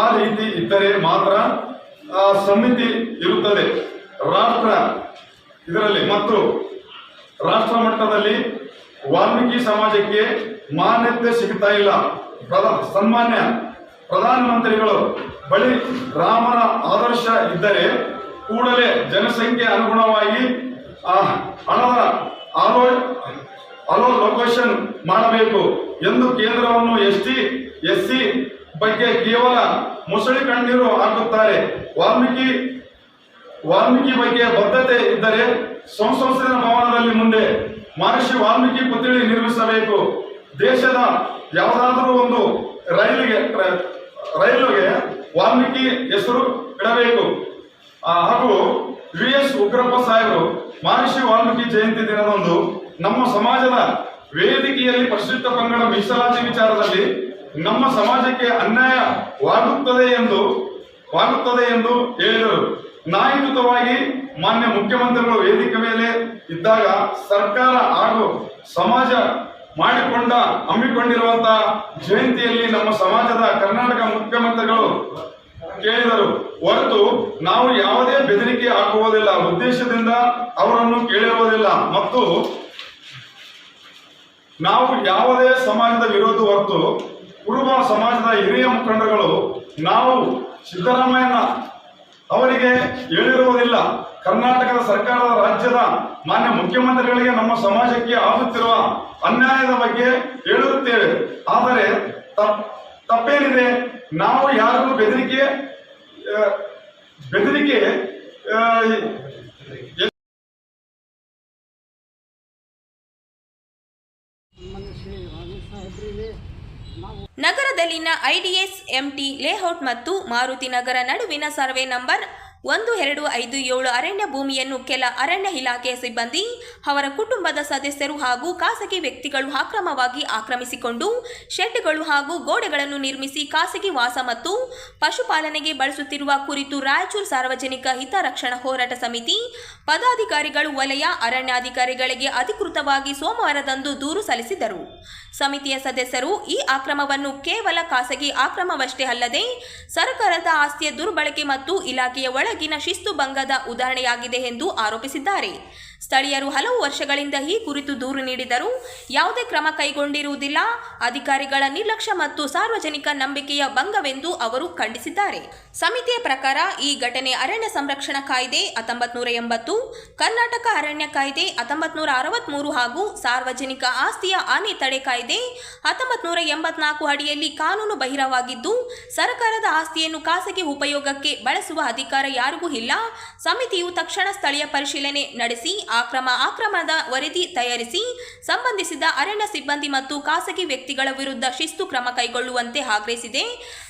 ಆ ರೀತಿ ಇದ್ದರೆ ಮಾತ್ರ ಸಮಿತಿ ಇರುತ್ತದೆ. ಇದರಲ್ಲಿ ಮತ್ತು ರಾಷ್ಟ್ರ ಮಟ್ಟದಲ್ಲಿ ವಾಲ್ಮೀಕಿ ಸಮಾಜಕ್ಕೆ ಮಾನ್ಯತೆ ಸಿಗ್ತಾ ಇಲ್ಲ. ಸನ್ಮಾನ್ಯ ಪ್ರಧಾನಮಂತ್ರಿಗಳು ಬಳಿ ರಾಮನ ಆದರ್ಶ ಇದ್ದರೆ ಕೂಡಲೇ ಜನಸಂಖ್ಯೆ ಅನುಗುಣವಾಗಿ ಹಣದ ಅಲೋಕೇಶನ್ ಮಾಡಬೇಕು ಎಂದು ಕೇಂದ್ರವನ್ನು ಎಸ್ಟಿ ಎಸ್ಸಿ ಬಗ್ಗೆ ಕೇವಲ ಮೊಸಳಿ ಕಣ್ಣೀರು ಹಾಕುತ್ತಾರೆ. ವಾಲ್ಮೀಕಿ ಬಗ್ಗೆ ಬದ್ಧತೆ ಇದ್ದರೆ ಸಂಸತ್ತಿನ ಭವನದಲ್ಲಿ ಮುಂದೆ ಮಹರ್ಷಿ ವಾಲ್ಮೀಕಿ ಪುತ್ಥಳಿ ನಿರ್ಮಿಸಬೇಕು. ದೇಶದ ಯಾವುದಾದರೂ ಒಂದು ರೈಲಿಗೆ ವಾಲ್ಮೀಕಿ ಹೆಸರು ಇಡಬೇಕು. ಹಾಗೂ VS ಉಗ್ರಪ್ಪ ಸಾಹೇಬರು ಮಹರ್ಷಿ ವಾಲ್ಮೀಕಿ ಜಯಂತಿ ದಿನದಂದು ನಮ್ಮ ಸಮಾಜದ ವೇದಿಕೆಯಲ್ಲಿ ಪರಿಶಿಷ್ಟ ಪಂಗಡ ಮೀಸಲಾತಿ ವಿಚಾರದಲ್ಲಿ ನಮ್ಮ ಸಮಾಜಕ್ಕೆ ಅನ್ಯಾಯವಾಗುತ್ತದೆ ಎಂದು ಹೇಳಿದರು. ನ್ಯಾಯಯುತವಾಗಿ ಮಾನ್ಯ ಮುಖ್ಯಮಂತ್ರಿಗಳು ವೇದಿಕೆ ಮೇಲೆ ಇದ್ದಾಗ ಸರ್ಕಾರ ಹಾಗೂ ಸಮಾಜ ಹಮ್ಮಿಕೊಂಡಿರುವಂತಹ ಜಯಂತಿಯಲ್ಲಿ ನಮ್ಮ ಸಮಾಜದ ಕರ್ನಾಟಕ ಮುಖ್ಯಮಂತ್ರಿಗಳು ಕೇಳಿದರು ಹೊರತು ನಾವು ಯಾವುದೇ ಬೆದರಿಕೆ ಹಾಕುವುದಿಲ್ಲ, ಉದ್ದೇಶದಿಂದ ಅವರನ್ನು ಕೇಳಿರುವುದಿಲ್ಲ ಮತ್ತು ನಾವು ಯಾವುದೇ ಸಮಾಜದ ವಿರೋಧ ಹೊರತು ಕುರುಬ ಸಮಾಜದ ಹಿರಿಯ ಮುಖಂಡರುಗಳು ನಾವು ಸಿದ್ದರಾಮಯ್ಯ ಅವರಿಗೆ ಹೇಳಿರುವುದಿಲ್ಲ. ಕರ್ನಾಟಕದ ಸರ್ಕಾರದ ರಾಜ್ಯದ ಮಾನ್ಯ ಮುಖ್ಯಮಂತ್ರಿಗಳಿಗೆ ನಮ್ಮ ಸಮಾಜಕ್ಕೆ ಆಗುತ್ತಿರುವ ಅನ್ಯಾಯದ ಬಗ್ಗೆ ಹೇಳುತ್ತೇವೆ. ಆದರೆ ತಪ್ಪೇನಿದೆ? ನಾವು ಯಾರಿಗೂ ಬೆದರಿಕೆ ನಗರದಲ್ಲಿನ IDS MT ಲೇಔಟ್ ಮತ್ತು ಮಾರುತಿ ನಗರ ನಡುವಿನ ಸರ್ವೆ ನಂಬರ್ 1257 ಅರಣ್ಯ ಭೂಮಿಯನ್ನು ಕೆಲ ಅರಣ್ಯ ಇಲಾಖೆಯ ಸಿಬ್ಬಂದಿ, ಅವರ ಕುಟುಂಬದ ಸದಸ್ಯರು ಹಾಗೂ ಖಾಸಗಿ ವ್ಯಕ್ತಿಗಳು ಅಕ್ರಮವಾಗಿ ಆಕ್ರಮಿಸಿಕೊಂಡು ಶೆಡ್ಗಳು ಹಾಗೂ ಗೋಡೆಗಳನ್ನು ನಿರ್ಮಿಸಿ ಖಾಸಗಿ ವಾಸ ಮತ್ತು ಪಶುಪಾಲನೆಗೆ ಬಳಸುತ್ತಿರುವ ಕುರಿತು ರಾಯಚೂರು ಸಾರ್ವಜನಿಕ ಹಿತರಕ್ಷಣಾ ಹೋರಾಟ ಸಮಿತಿ ಪದಾಧಿಕಾರಿಗಳು ವಲಯ ಅರಣ್ಯಾಧಿಕಾರಿಗಳಿಗೆ ಅಧಿಕೃತವಾಗಿ ಸೋಮವಾರದಂದು ದೂರು ಸಲ್ಲಿಸಿದರು. ಸಮಿತಿಯ ಸದಸ್ಯರು ಈ ಆಕ್ರಮವನ್ನು ಕೇವಲ ಖಾಸಗಿ ಆಕ್ರಮವಷ್ಟೇ ಅಲ್ಲದೆ ಸರ್ಕಾರದ ಆಸ್ತಿಯ ದುರ್ಬಳಕೆ ಮತ್ತು ಇಲಾಖೆಯ ಒಳಗಿನ ಶಿಸ್ತು ಭಂಗದ ಉದಾಹರಣೆಯಾಗಿದೆ ಎಂದು ಆರೋಪಿಸಿದ್ದಾರೆ. ಸ್ಥಳೀಯರು ಹಲವು ವರ್ಷಗಳಿಂದ ಈ ಕುರಿತು ದೂರು ನೀಡಿದರೂ ಯಾವುದೇ ಕ್ರಮ ಕೈಗೊಂಡಿರುವುದಿಲ್ಲ. ಅಧಿಕಾರಿಗಳ ನಿರ್ಲಕ್ಷ್ಯ ಮತ್ತು ಸಾರ್ವಜನಿಕ ನಂಬಿಕೆಯ ಭಂಗವೆಂದು ಅವರು ಖಂಡಿಸಿದ್ದಾರೆ. ಸಮಿತಿಯ ಪ್ರಕಾರ ಈ ಘಟನೆ ಅರಣ್ಯ ಸಂರಕ್ಷಣಾ ಕಾಯ್ದೆ 1980, ಕರ್ನಾಟಕ ಅರಣ್ಯ ಕಾಯ್ದೆ 1963 ಹಾಗೂ ಸಾರ್ವಜನಿಕ ಆಸ್ತಿಯ ಹಾನಿ ತಡೆ ಕಾಯ್ದೆ 1984 ಅಡಿಯಲ್ಲಿ ಕಾನೂನು ಬಾಹಿರವಾಗಿದ್ದು ಸರ್ಕಾರದ ಆಸ್ತಿಯನ್ನು ಖಾಸಗಿ ಉಪಯೋಗಕ್ಕೆ ಬಳಸುವ ಅಧಿಕಾರ ಯಾರಿಗೂ ಇಲ್ಲ. ಸಮಿತಿಯು ತಕ್ಷಣ ಸ್ಥಳೀಯ ಪರಿಶೀಲನೆ ನಡೆಸಿ ಆಕ್ರಮದ ವರದಿ ತಯಾರಿಸಿ ಸಂಬಂಧಿಸಿದ ಅರಣ್ಯ ಸಿಬ್ಬಂದಿ ಮತ್ತು ಖಾಸಗಿ ವ್ಯಕ್ತಿಗಳ ವಿರುದ್ಧ ಶಿಸ್ತು ಕ್ರಮ ಕೈಗೊಳ್ಳುವಂತೆ ಆಗ್ರಹಿಸಿದೆ.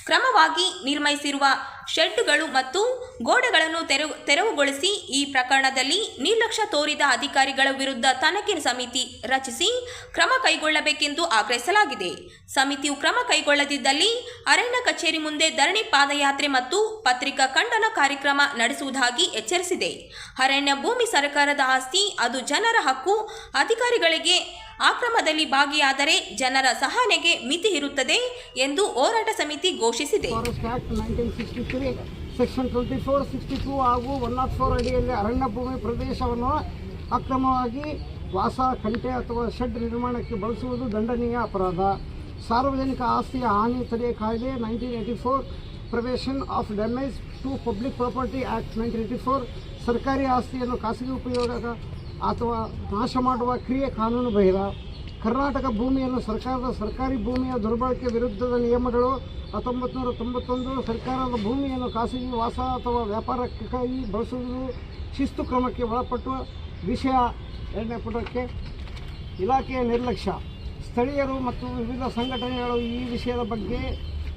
ಕ್ರಮವಾಗಿ ನಿರ್ಮಿಸಿರುವ ಶೆಡ್ಗಳು ಮತ್ತು ಗೋಡೆಗಳನ್ನು ತೆರವುಗೊಳಿಸಿ ಈ ಪ್ರಕರಣದಲ್ಲಿ ನಿರ್ಲಕ್ಷ್ಯ ತೋರಿದ ಅಧಿಕಾರಿಗಳ ವಿರುದ್ಧ ತನಿಖೆ ಸಮಿತಿ ರಚಿಸಿ ಕ್ರಮ ಕೈಗೊಳ್ಳಬೇಕೆಂದು ಆಗ್ರಹಿಸಲಾಗಿದೆ. ಸಮಿತಿಯು ಕ್ರಮ ಕೈಗೊಳ್ಳದಿದ್ದಲ್ಲಿ ಅರಣ್ಯ ಕಚೇರಿ ಮುಂದೆ ಧರಣಿ, ಪಾದಯಾತ್ರೆ ಮತ್ತು ಪತ್ರಿಕಾ ಖಂಡನ ಕಾರ್ಯಕ್ರಮ ನಡೆಸುವುದಾಗಿ ಎಚ್ಚರಿಸಿದೆ. ಅರಣ್ಯ ಭೂಮಿ ಸರ್ಕಾರದ ಆಸ್ತಿ, ಅದು ಜನರ ಹಕ್ಕು. ಅಧಿಕಾರಿಗಳಿಗೆ ಅಕ್ರಮದಲ್ಲಿ ಭಾಗಿಯಾದರೆ ಜನರ ಸಹನೆಗೆ ಮಿತಿ ಇರುತ್ತದೆ ಎಂದು ಹೋರಾಟ ಸಮಿತಿ ಘೋಷಿಸಿದೆ. ಫಾರೆಸ್ಟ್ ಆಕ್ಟ್ 1963 ಸೆಕ್ಷನ್ 24, 62 ಹಾಗೂ 104 ಅಡಿಯಲ್ಲಿ ಅರಣ್ಯ ಭೂಮಿ ಪ್ರದೇಶವನ್ನು ಅಕ್ರಮವಾಗಿ ವಾಸ, ಕಂಟೆ ಅಥವಾ ಶೆಡ್ ನಿರ್ಮಾಣಕ್ಕೆ ಬಳಸುವುದು ದಂಡನೀಯ ಅಪರಾಧ. ಸಾರ್ವಜನಿಕ ಆಸ್ತಿಯ ಹಾನಿ ತಡೆ ಕಾಯ್ದೆ 1984, prevention of damage to public property act 1984, ಸರ್ಕಾರಿ ಆಸ್ತಿಯನ್ನು ಖಾಸಗಿ ಉಪಯೋಗ ಅಥವಾ ನಾಶ ಮಾಡುವ ಕ್ರಿಯೆ ಕಾನೂನು ಬಾಹಿರ. ಕರ್ನಾಟಕ ಭೂಮಿಯನ್ನು ಸರ್ಕಾರಿ ಭೂಮಿಯ ದುರ್ಬಳಕೆ ವಿರುದ್ಧದ ನಿಯಮಗಳು 1991, ಸರ್ಕಾರದ ಭೂಮಿಯನ್ನು ಖಾಸಗಿ ವಾಸ ಅಥವಾ ವ್ಯಾಪಾರಕ್ಕಾಗಿ ಬಳಸುವುದು ಶಿಸ್ತು ಕ್ರಮಕ್ಕೆ ಒಳಪಟ್ಟು ವಿಷಯ. 2ನೇ ಪುಟಕ್ಕೆ ಇಲಾಖೆಯ ನಿರ್ಲಕ್ಷ್ಯ. ಸ್ಥಳೀಯರು ಮತ್ತು ವಿವಿಧ ಸಂಘಟನೆಗಳು ಈ ವಿಷಯದ ಬಗ್ಗೆ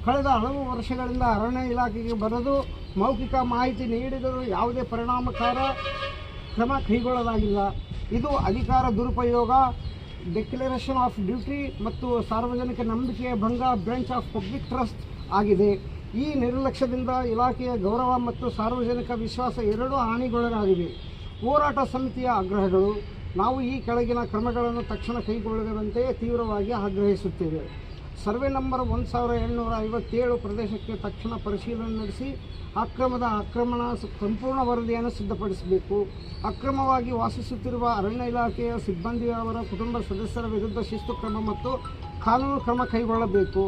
ಕಳೆದ ಹಲವು ವರ್ಷಗಳಿಂದ ಅರಣ್ಯ ಇಲಾಖೆಗೆ ಬರೆದು ಮೌಖಿಕ ಮಾಹಿತಿ ನೀಡಿದರೂ ಯಾವುದೇ ಪರಿಣಾಮಕಾರ ಕ್ರಮ ಕೈಗೊಳ್ಳಲಾಗಿಲ್ಲ. ಇದು ಅಧಿಕಾರ ದುರುಪಯೋಗ, ಡಿಕ್ಲರೇಷನ್ ಆಫ್ ಡ್ಯೂಟಿ ಮತ್ತು ಸಾರ್ವಜನಿಕ ನಂಬಿಕೆಯ ಭಂಗ, ಬ್ರೆಂಚ್ ಆಫ್ ಪಬ್ಲಿಕ್ ಟ್ರಸ್ಟ್ ಆಗಿದೆ. ಈ ನಿರ್ಲಕ್ಷ್ಯದಿಂದ ಇಲಾಖೆಯ ಗೌರವ ಮತ್ತು ಸಾರ್ವಜನಿಕ ವಿಶ್ವಾಸ ಎರಡೂ ಹಾನಿಗೊಳಗಾಗಿವೆ. ಹೋರಾಟ ಸಮಿತಿಯ ಆಗ್ರಹಗಳು. ನಾವು ಈ ಕೆಳಗಿನ ಕ್ರಮಗಳನ್ನು ತಕ್ಷಣ ಕೈಗೊಳ್ಳದಂತೆ ತೀವ್ರವಾಗಿ ಆಗ್ರಹಿಸುತ್ತೇವೆ. ಸರ್ವೆ ನಂಬರ್ 1757 ಪ್ರದೇಶಕ್ಕೆ ತಕ್ಷಣ ಪರಿಶೀಲನೆ ನಡೆಸಿ ಆಕ್ರಮಣ ಸಂಪೂರ್ಣ ವರದಿಯನ್ನು ಸಿದ್ಧಪಡಿಸಬೇಕು. ಅಕ್ರಮವಾಗಿ ವಾಸಿಸುತ್ತಿರುವ ಅರಣ್ಯ ಇಲಾಖೆಯ ಸಿಬ್ಬಂದಿಯವರ ಕುಟುಂಬ ಸದಸ್ಯರ ವಿರುದ್ಧ ಶಿಸ್ತು ಕ್ರಮ ಮತ್ತು ಕಾನೂನು ಕ್ರಮ ಕೈಗೊಳ್ಳಬೇಕು.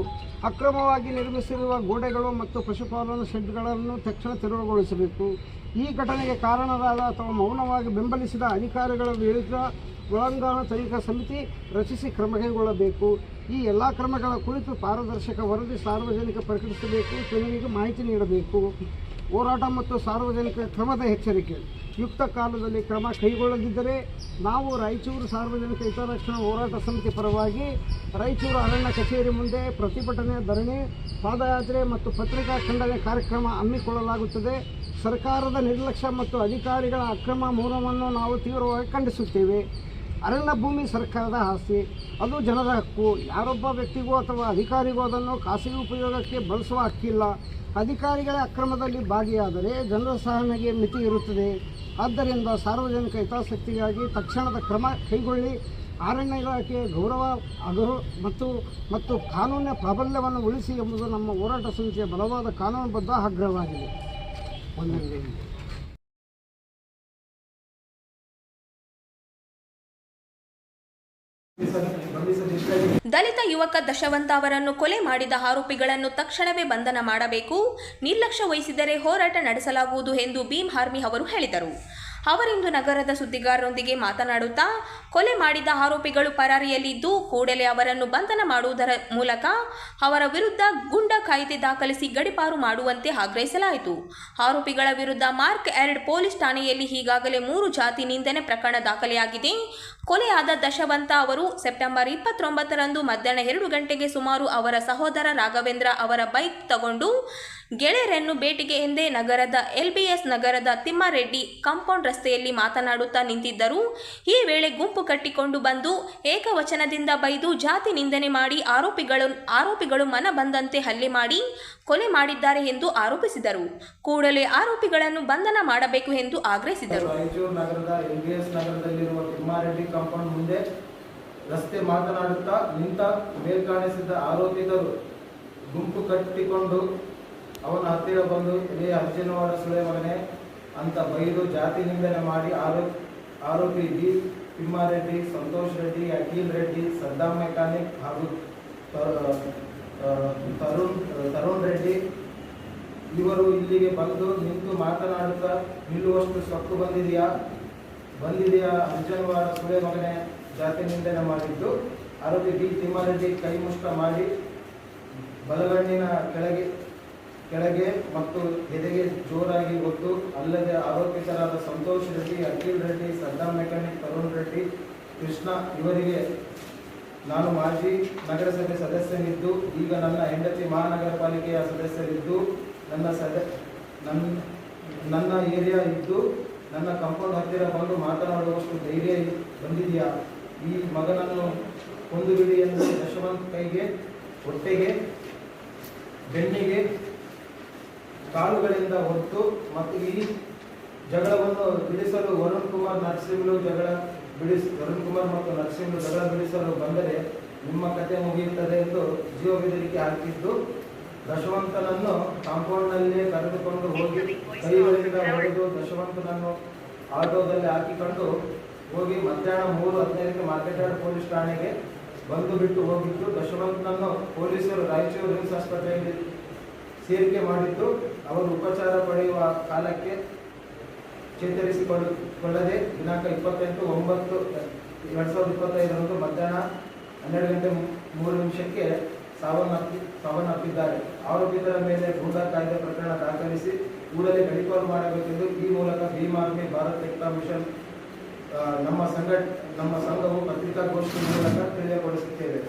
ಅಕ್ರಮವಾಗಿ ನಿರ್ಮಿಸಿರುವ ಗೋಡೆಗಳು ಮತ್ತು ಪಶುಪಾಲನಾ ಶೆಡ್ಗಳನ್ನು ತಕ್ಷಣ ತೆರವುಗೊಳಿಸಬೇಕು. ಈ ಘಟನೆಗೆ ಕಾರಣರಾದ ಅಥವಾ ಮೌನವಾಗಿ ಬೆಂಬಲಿಸಿದ ಅಧಿಕಾರಿಗಳ ವಿರುದ್ಧ ಒಳಾಂಗಣ ತನಿಖಾ ಸಮಿತಿ ರಚಿಸಿ ಕ್ರಮ ಕೈಗೊಳ್ಳಬೇಕು. ಈ ಎಲ್ಲ ಕ್ರಮಗಳ ಕುರಿತು ಪಾರದರ್ಶಕ ವರದಿ ಸಾರ್ವಜನಿಕ ಪ್ರಕಟಿಸಬೇಕು, ಜನರಿಗೆ ಮಾಹಿತಿ ನೀಡಬೇಕು. ಹೋರಾಟ ಮತ್ತು ಸಾರ್ವಜನಿಕ ಕ್ರಮದ ಎಚ್ಚರಿಕೆ. ಯುಕ್ತ ಕಾಲದಲ್ಲಿ ಕ್ರಮ ಕೈಗೊಳ್ಳದಿದ್ದರೆ ನಾವು ರಾಯಚೂರು ಸಾರ್ವಜನಿಕ ಹಿತರಕ್ಷಣಾ ಹೋರಾಟ ಸಮಿತಿ ಪರವಾಗಿ ರಾಯಚೂರು ಅರಣ್ಯ ಕಚೇರಿ ಮುಂದೆ ಪ್ರತಿಭಟನೆ, ಧರಣಿ, ಪಾದಯಾತ್ರೆ ಮತ್ತು ಪತ್ರಿಕಾ ಖಂಡನೆ ಕಾರ್ಯಕ್ರಮ ಹಮ್ಮಿಕೊಳ್ಳಲಾಗುತ್ತದೆ. ಸರ್ಕಾರದ ನಿರ್ಲಕ್ಷ್ಯ ಮತ್ತು ಅಧಿಕಾರಿಗಳ ಅಕ್ರಮ ಮೌನವನ್ನು ನಾವು ತೀವ್ರವಾಗಿ ಖಂಡಿಸುತ್ತೇವೆ. ಅರಣ್ಯ ಭೂಮಿ ಸರ್ಕಾರದ ಆಸ್ತಿ, ಅದು ಜನರ ಹಕ್ಕು. ಯಾರೊಬ್ಬ ವ್ಯಕ್ತಿಗೂ ಅಥವಾ ಅಧಿಕಾರಿಗೂ ಅದನ್ನು ಖಾಸಗಿ ಉಪಯೋಗಕ್ಕೆ ಬಳಸುವ ಹಕ್ಕಿಲ್ಲ. ಅಧಿಕಾರಿಗಳ ಅಕ್ರಮದಲ್ಲಿ ಭಾಗಿಯಾದರೆ ಜನರ ಸಹನೆಗೆ ಮಿತಿ ಇರುತ್ತದೆ. ಆದ್ದರಿಂದ ಸಾರ್ವಜನಿಕ ಹಿತಾಸಕ್ತಿಗಾಗಿ ತಕ್ಷಣದ ಕ್ರಮ ಕೈಗೊಳ್ಳಿ. ಅರಣ್ಯ ಇಲಾಖೆಯ ಗೌರವ ಮತ್ತು ಕಾನೂನಿನ ಪ್ರಾಬಲ್ಯವನ್ನು ಉಳಿಸಿ ಎಂಬುದು ನಮ್ಮ ಹೋರಾಟ ಸಮಿತಿಯ ಬಲವಾದ ಕಾನೂನುಬದ್ಧ ಆಗ್ರಹವಾಗಿದೆ. ಒಂದನೇ ದಲಿತ ಯುವಕ ದಶವಂತ ಅವರನ್ನು ಕೊಲೆ ಮಾಡಿದ ಆರೋಪಿಗಳನ್ನು ತಕ್ಷಣವೇ ಬಂಧನ ಮಾಡಬೇಕು. ನಿರ್ಲಕ್ಷ್ಯ ವಹಿಸಿದರೆ ಹೋರಾಟ ನಡೆಸಲಾಗುವುದು ಎಂದು ಭೀಮ್ ಆರ್ಮಿ ಅವರು ಹೇಳಿದರು. ಅವರಿಂದು ನಗರದ ಸುದ್ದಿಗಾರರೊಂದಿಗೆ ಮಾತನಾಡುತ್ತಾ, ಕೊಲೆ ಮಾಡಿದ ಆರೋಪಿಗಳು ಪರಾರಿಯಲ್ಲಿದ್ದು ಕೂಡಲೇ ಅವರನ್ನು ಬಂಧನ ಮಾಡುವುದರ ಮೂಲಕ ಅವರ ವಿರುದ್ಧ ಗುಂಡ ಕಾಯ್ದೆ ದಾಖಲಿಸಿ ಗಡೀಪಾರು ಮಾಡುವಂತೆ ಆಗ್ರಹಿಸಲಾಯಿತು. ಆರೋಪಿಗಳ ವಿರುದ್ಧ ಮಾರ್ಕ್ 2 ಪೊಲೀಸ್ ಠಾಣೆಯಲ್ಲಿ ಈಗಾಗಲೇ 3 ಜಾತಿ ನಿಂದನೆ ಪ್ರಕರಣ ದಾಖಲೆಯಾಗಿದೆ. ಕೊಲೆಯಾದ ದಶವಂತ ಅವರು ಸೆಪ್ಟೆಂಬರ್ 29ರಂದು ಮಧ್ಯಾಹ್ನ 2 ಗಂಟೆಗೆ ಸುಮಾರು ಅವರ ಸಹೋದರ ರಾಘವೇಂದ್ರ ಅವರ ಬೈಕ್ ತಗೊಂಡು ಗೆಳೆಯರನ್ನು ಭೇಟಿಗೆ ಎಂದೇ ನಗರದ LBS ನಗರದ ತಿಮ್ಮಾರೆಡ್ಡಿ ಕಾಂಪೌಂಡ್ ರಸ್ತೆಯಲ್ಲಿ ಮಾತನಾಡುತ್ತಾ ನಿಂತಿದ್ದರು. ಈ ವೇಳೆ ಗುಂಪು ಕಟ್ಟಿಕೊಂಡು ಬಂದು ಏಕವಚನದಿಂದ ಬೈದು ಜಾತಿ ನಿಂದನೆ ಮಾಡಿ ಆರೋಪಿಗಳು ಮನ ಬಂದಂತೆ ಹಲ್ಲೆ ಮಾಡಿ ಕೊಲೆ ಮಾಡಿದ್ದಾರೆ ಎಂದು ಆರೋಪಿಸಿದರು. ಕೂಡಲೇ ಆರೋಪಿಗಳನ್ನು ಬಂಧನ ಮಾಡಬೇಕು ಎಂದು ಆಗ್ರಹಿಸಿದರು. ರಾಯಚೂರು ನಗರದ LBS ನಗರದಲ್ಲಿರುವ ತಿಮ್ಮಾರೆಡ್ಡಿ ಕಾಂಪೌಂಡ್ ಮುಂದೆ ರಸ್ತೆ ಮಾತನಾಡುತ್ತಾ ನಿಂತ ಮೇಲ್ಕಾಣಿಸಿದ ಆರೋಪಿತರು ಗುಂಪು ಕಟ್ಟಿಕೊಂಡು ಅವನ ಹತ್ತಿರ ಬಂದು ಇದೇ ಅರ್ಜುನವಾಡ ಸುಳೆ ಮಗನೆ ಅಂತ ಬೈದು ಜಾತಿ ನಿಂದನೆ ಮಾಡಿ ಆರೋಪಿ ಡಿ ತಿಮ್ಮಾರೆಡ್ಡಿ, ಸಂತೋಷ್ ರೆಡ್ಡಿ, ಅಖಿಲ್ ರೆಡ್ಡಿ, ಸದ್ದಾಂ ಮೆಕ್ಯಾನಿಕ್ ಹಾಗೂ ತರುಣ್ ರೆಡ್ಡಿ ಇವರು ಇಲ್ಲಿಗೆ ಬಂದು ನಿಂತು ಮಾತನಾಡುತ್ತಾ ನಿಲ್ಲುವಷ್ಟು ಸೊಕ್ಕು ಬಂದಿದೆಯಾ ಅರ್ಜುನವಾಡ ಸುಳೆ ಮಗನೆ ಜಾತಿ ನಿಂದನೆ ಮಾಡಿದ್ದು. ಆರೋಪಿ ಡಿ ತಿಮ್ಮಾರೆಡ್ಡಿ ಕೈ ಮುಷ್ಟ ಮಾಡಿ ಬಲಗಣ್ಣಿನ ಕೆಳಗೆ ಮತ್ತು ಎದೆಗೆ ಜೋರಾಗಿ ಒತ್ತು. ಅಲ್ಲದೆ ಆರೋಪಿತರಾದ ಸಂತೋಷ್ ರೆಡ್ಡಿ, ಅಖಿಲ್ ರೆಡ್ಡಿ, ಸದ್ದಾಂ ಮೆಕ್ಯಾನಿಕ್, ತರುಣ್ ರೆಡ್ಡಿ, ಕೃಷ್ಣ ಇವರಿಗೆ ನಾನು ಮಾಜಿ ನಗರಸಭೆ ಸದಸ್ಯನಿದ್ದು ಈಗ ನನ್ನ ಹೆಂಡತಿ ಮಹಾನಗರ ಪಾಲಿಕೆಯ ಸದಸ್ಯರಿದ್ದು ನನ್ನ ಏರಿಯಾ ಇದ್ದು ನನ್ನ ಕಾಂಪೌಂಡ್ ಹತ್ತಿರ ಬಂದು ಮಾತನಾಡುವಷ್ಟು ಧೈರ್ಯ ಬಂದಿದೆಯಾ? ಈ ಮಗನನ್ನು ಕೊಂದು ಬಿಡಿ ಎಂದು ಯಶವಂತ್ ಕೈಗೆ, ಹೊಟ್ಟೆಗೆ, ಬೆನ್ನಿಗೆ ಕಾಲುಗಳಿಂದ ಹೊತ್ತು ಮತ್ತು ಈ ಜಗಳವನ್ನು ಬಿಡಿಸಲು ವರುಣ್ ಕುಮಾರ್ ಮತ್ತು ನರಸಿಂಹರು ಜಗಳ ಬಿಡಿಸಲು ಬಂದರೆ ನಿಮ್ಮ ಕತೆ ಮುಗಿಯುತ್ತದೆ ಎಂದು ಜೀವ ಬೆದರಿಕೆ ಹಾಕಿದ್ದು ದಶವಂತನನ್ನು ಕಾಂಪೌಂಡ್ನಲ್ಲೇ ಕರೆದುಕೊಂಡು ಹೋಗಿ ಕೈಗಳಿಂದ ಹೊಡೆದು ದಶವಂತನನ್ನು ಆಟೋದಲ್ಲಿ ಹಾಕಿಕೊಂಡು ಹೋಗಿ ಮಧ್ಯಾಹ್ನ 3:15ಕ್ಕೆ ಮಾರ್ಕೆಟ್ ಯಾರ್ಡ್ ಪೊಲೀಸ್ ಠಾಣೆಗೆ ಬಂದು ಬಿಟ್ಟು ಹೋಗಿದ್ದು ದಶವಂತನನ್ನು ಪೊಲೀಸರು ರಾಯಚೂರು ರಿಮ್ಸ್ ಆಸ್ಪತ್ರೆಯಲ್ಲಿ ಸೇರಿಕೆ ಮಾಡಿದ್ದು ಅವರು ಉಪಚಾರ ಪಡೆಯುವ ಕಾಲಕ್ಕೆ ಚೇತರಿಸಿಕೊಳ್ಳದೆ ದಿನಾಂಕ 28/9/2025 ಮಧ್ಯಾಹ್ನ 12:03 ಸಾವನ್ನಪ್ಪಿದ್ದಾರೆ. ಆರೋಪಿತರ ಮೇಲೆ ಗೂಢ ಕಾಯ್ದೆ ಪ್ರಕರಣ ದಾಖಲಿಸಿ ಕೂಡಲೇ ಗಡೀಪಾರು ಮಾಡಬೇಕೆಂದು ಈ ಮೂಲಕ ಭೀಮ್ ಆರ್ಮಿ ಭಾರತ್ ಏಕತಾ ಮಿಷನ್ ನಮ್ಮ ಸಂಘವು ಪತ್ರಿಕಾಗೋಷ್ಠಿ ಮೂಲಕ ತಿಳಿಯಪಡಿಸುತ್ತೇವೆ.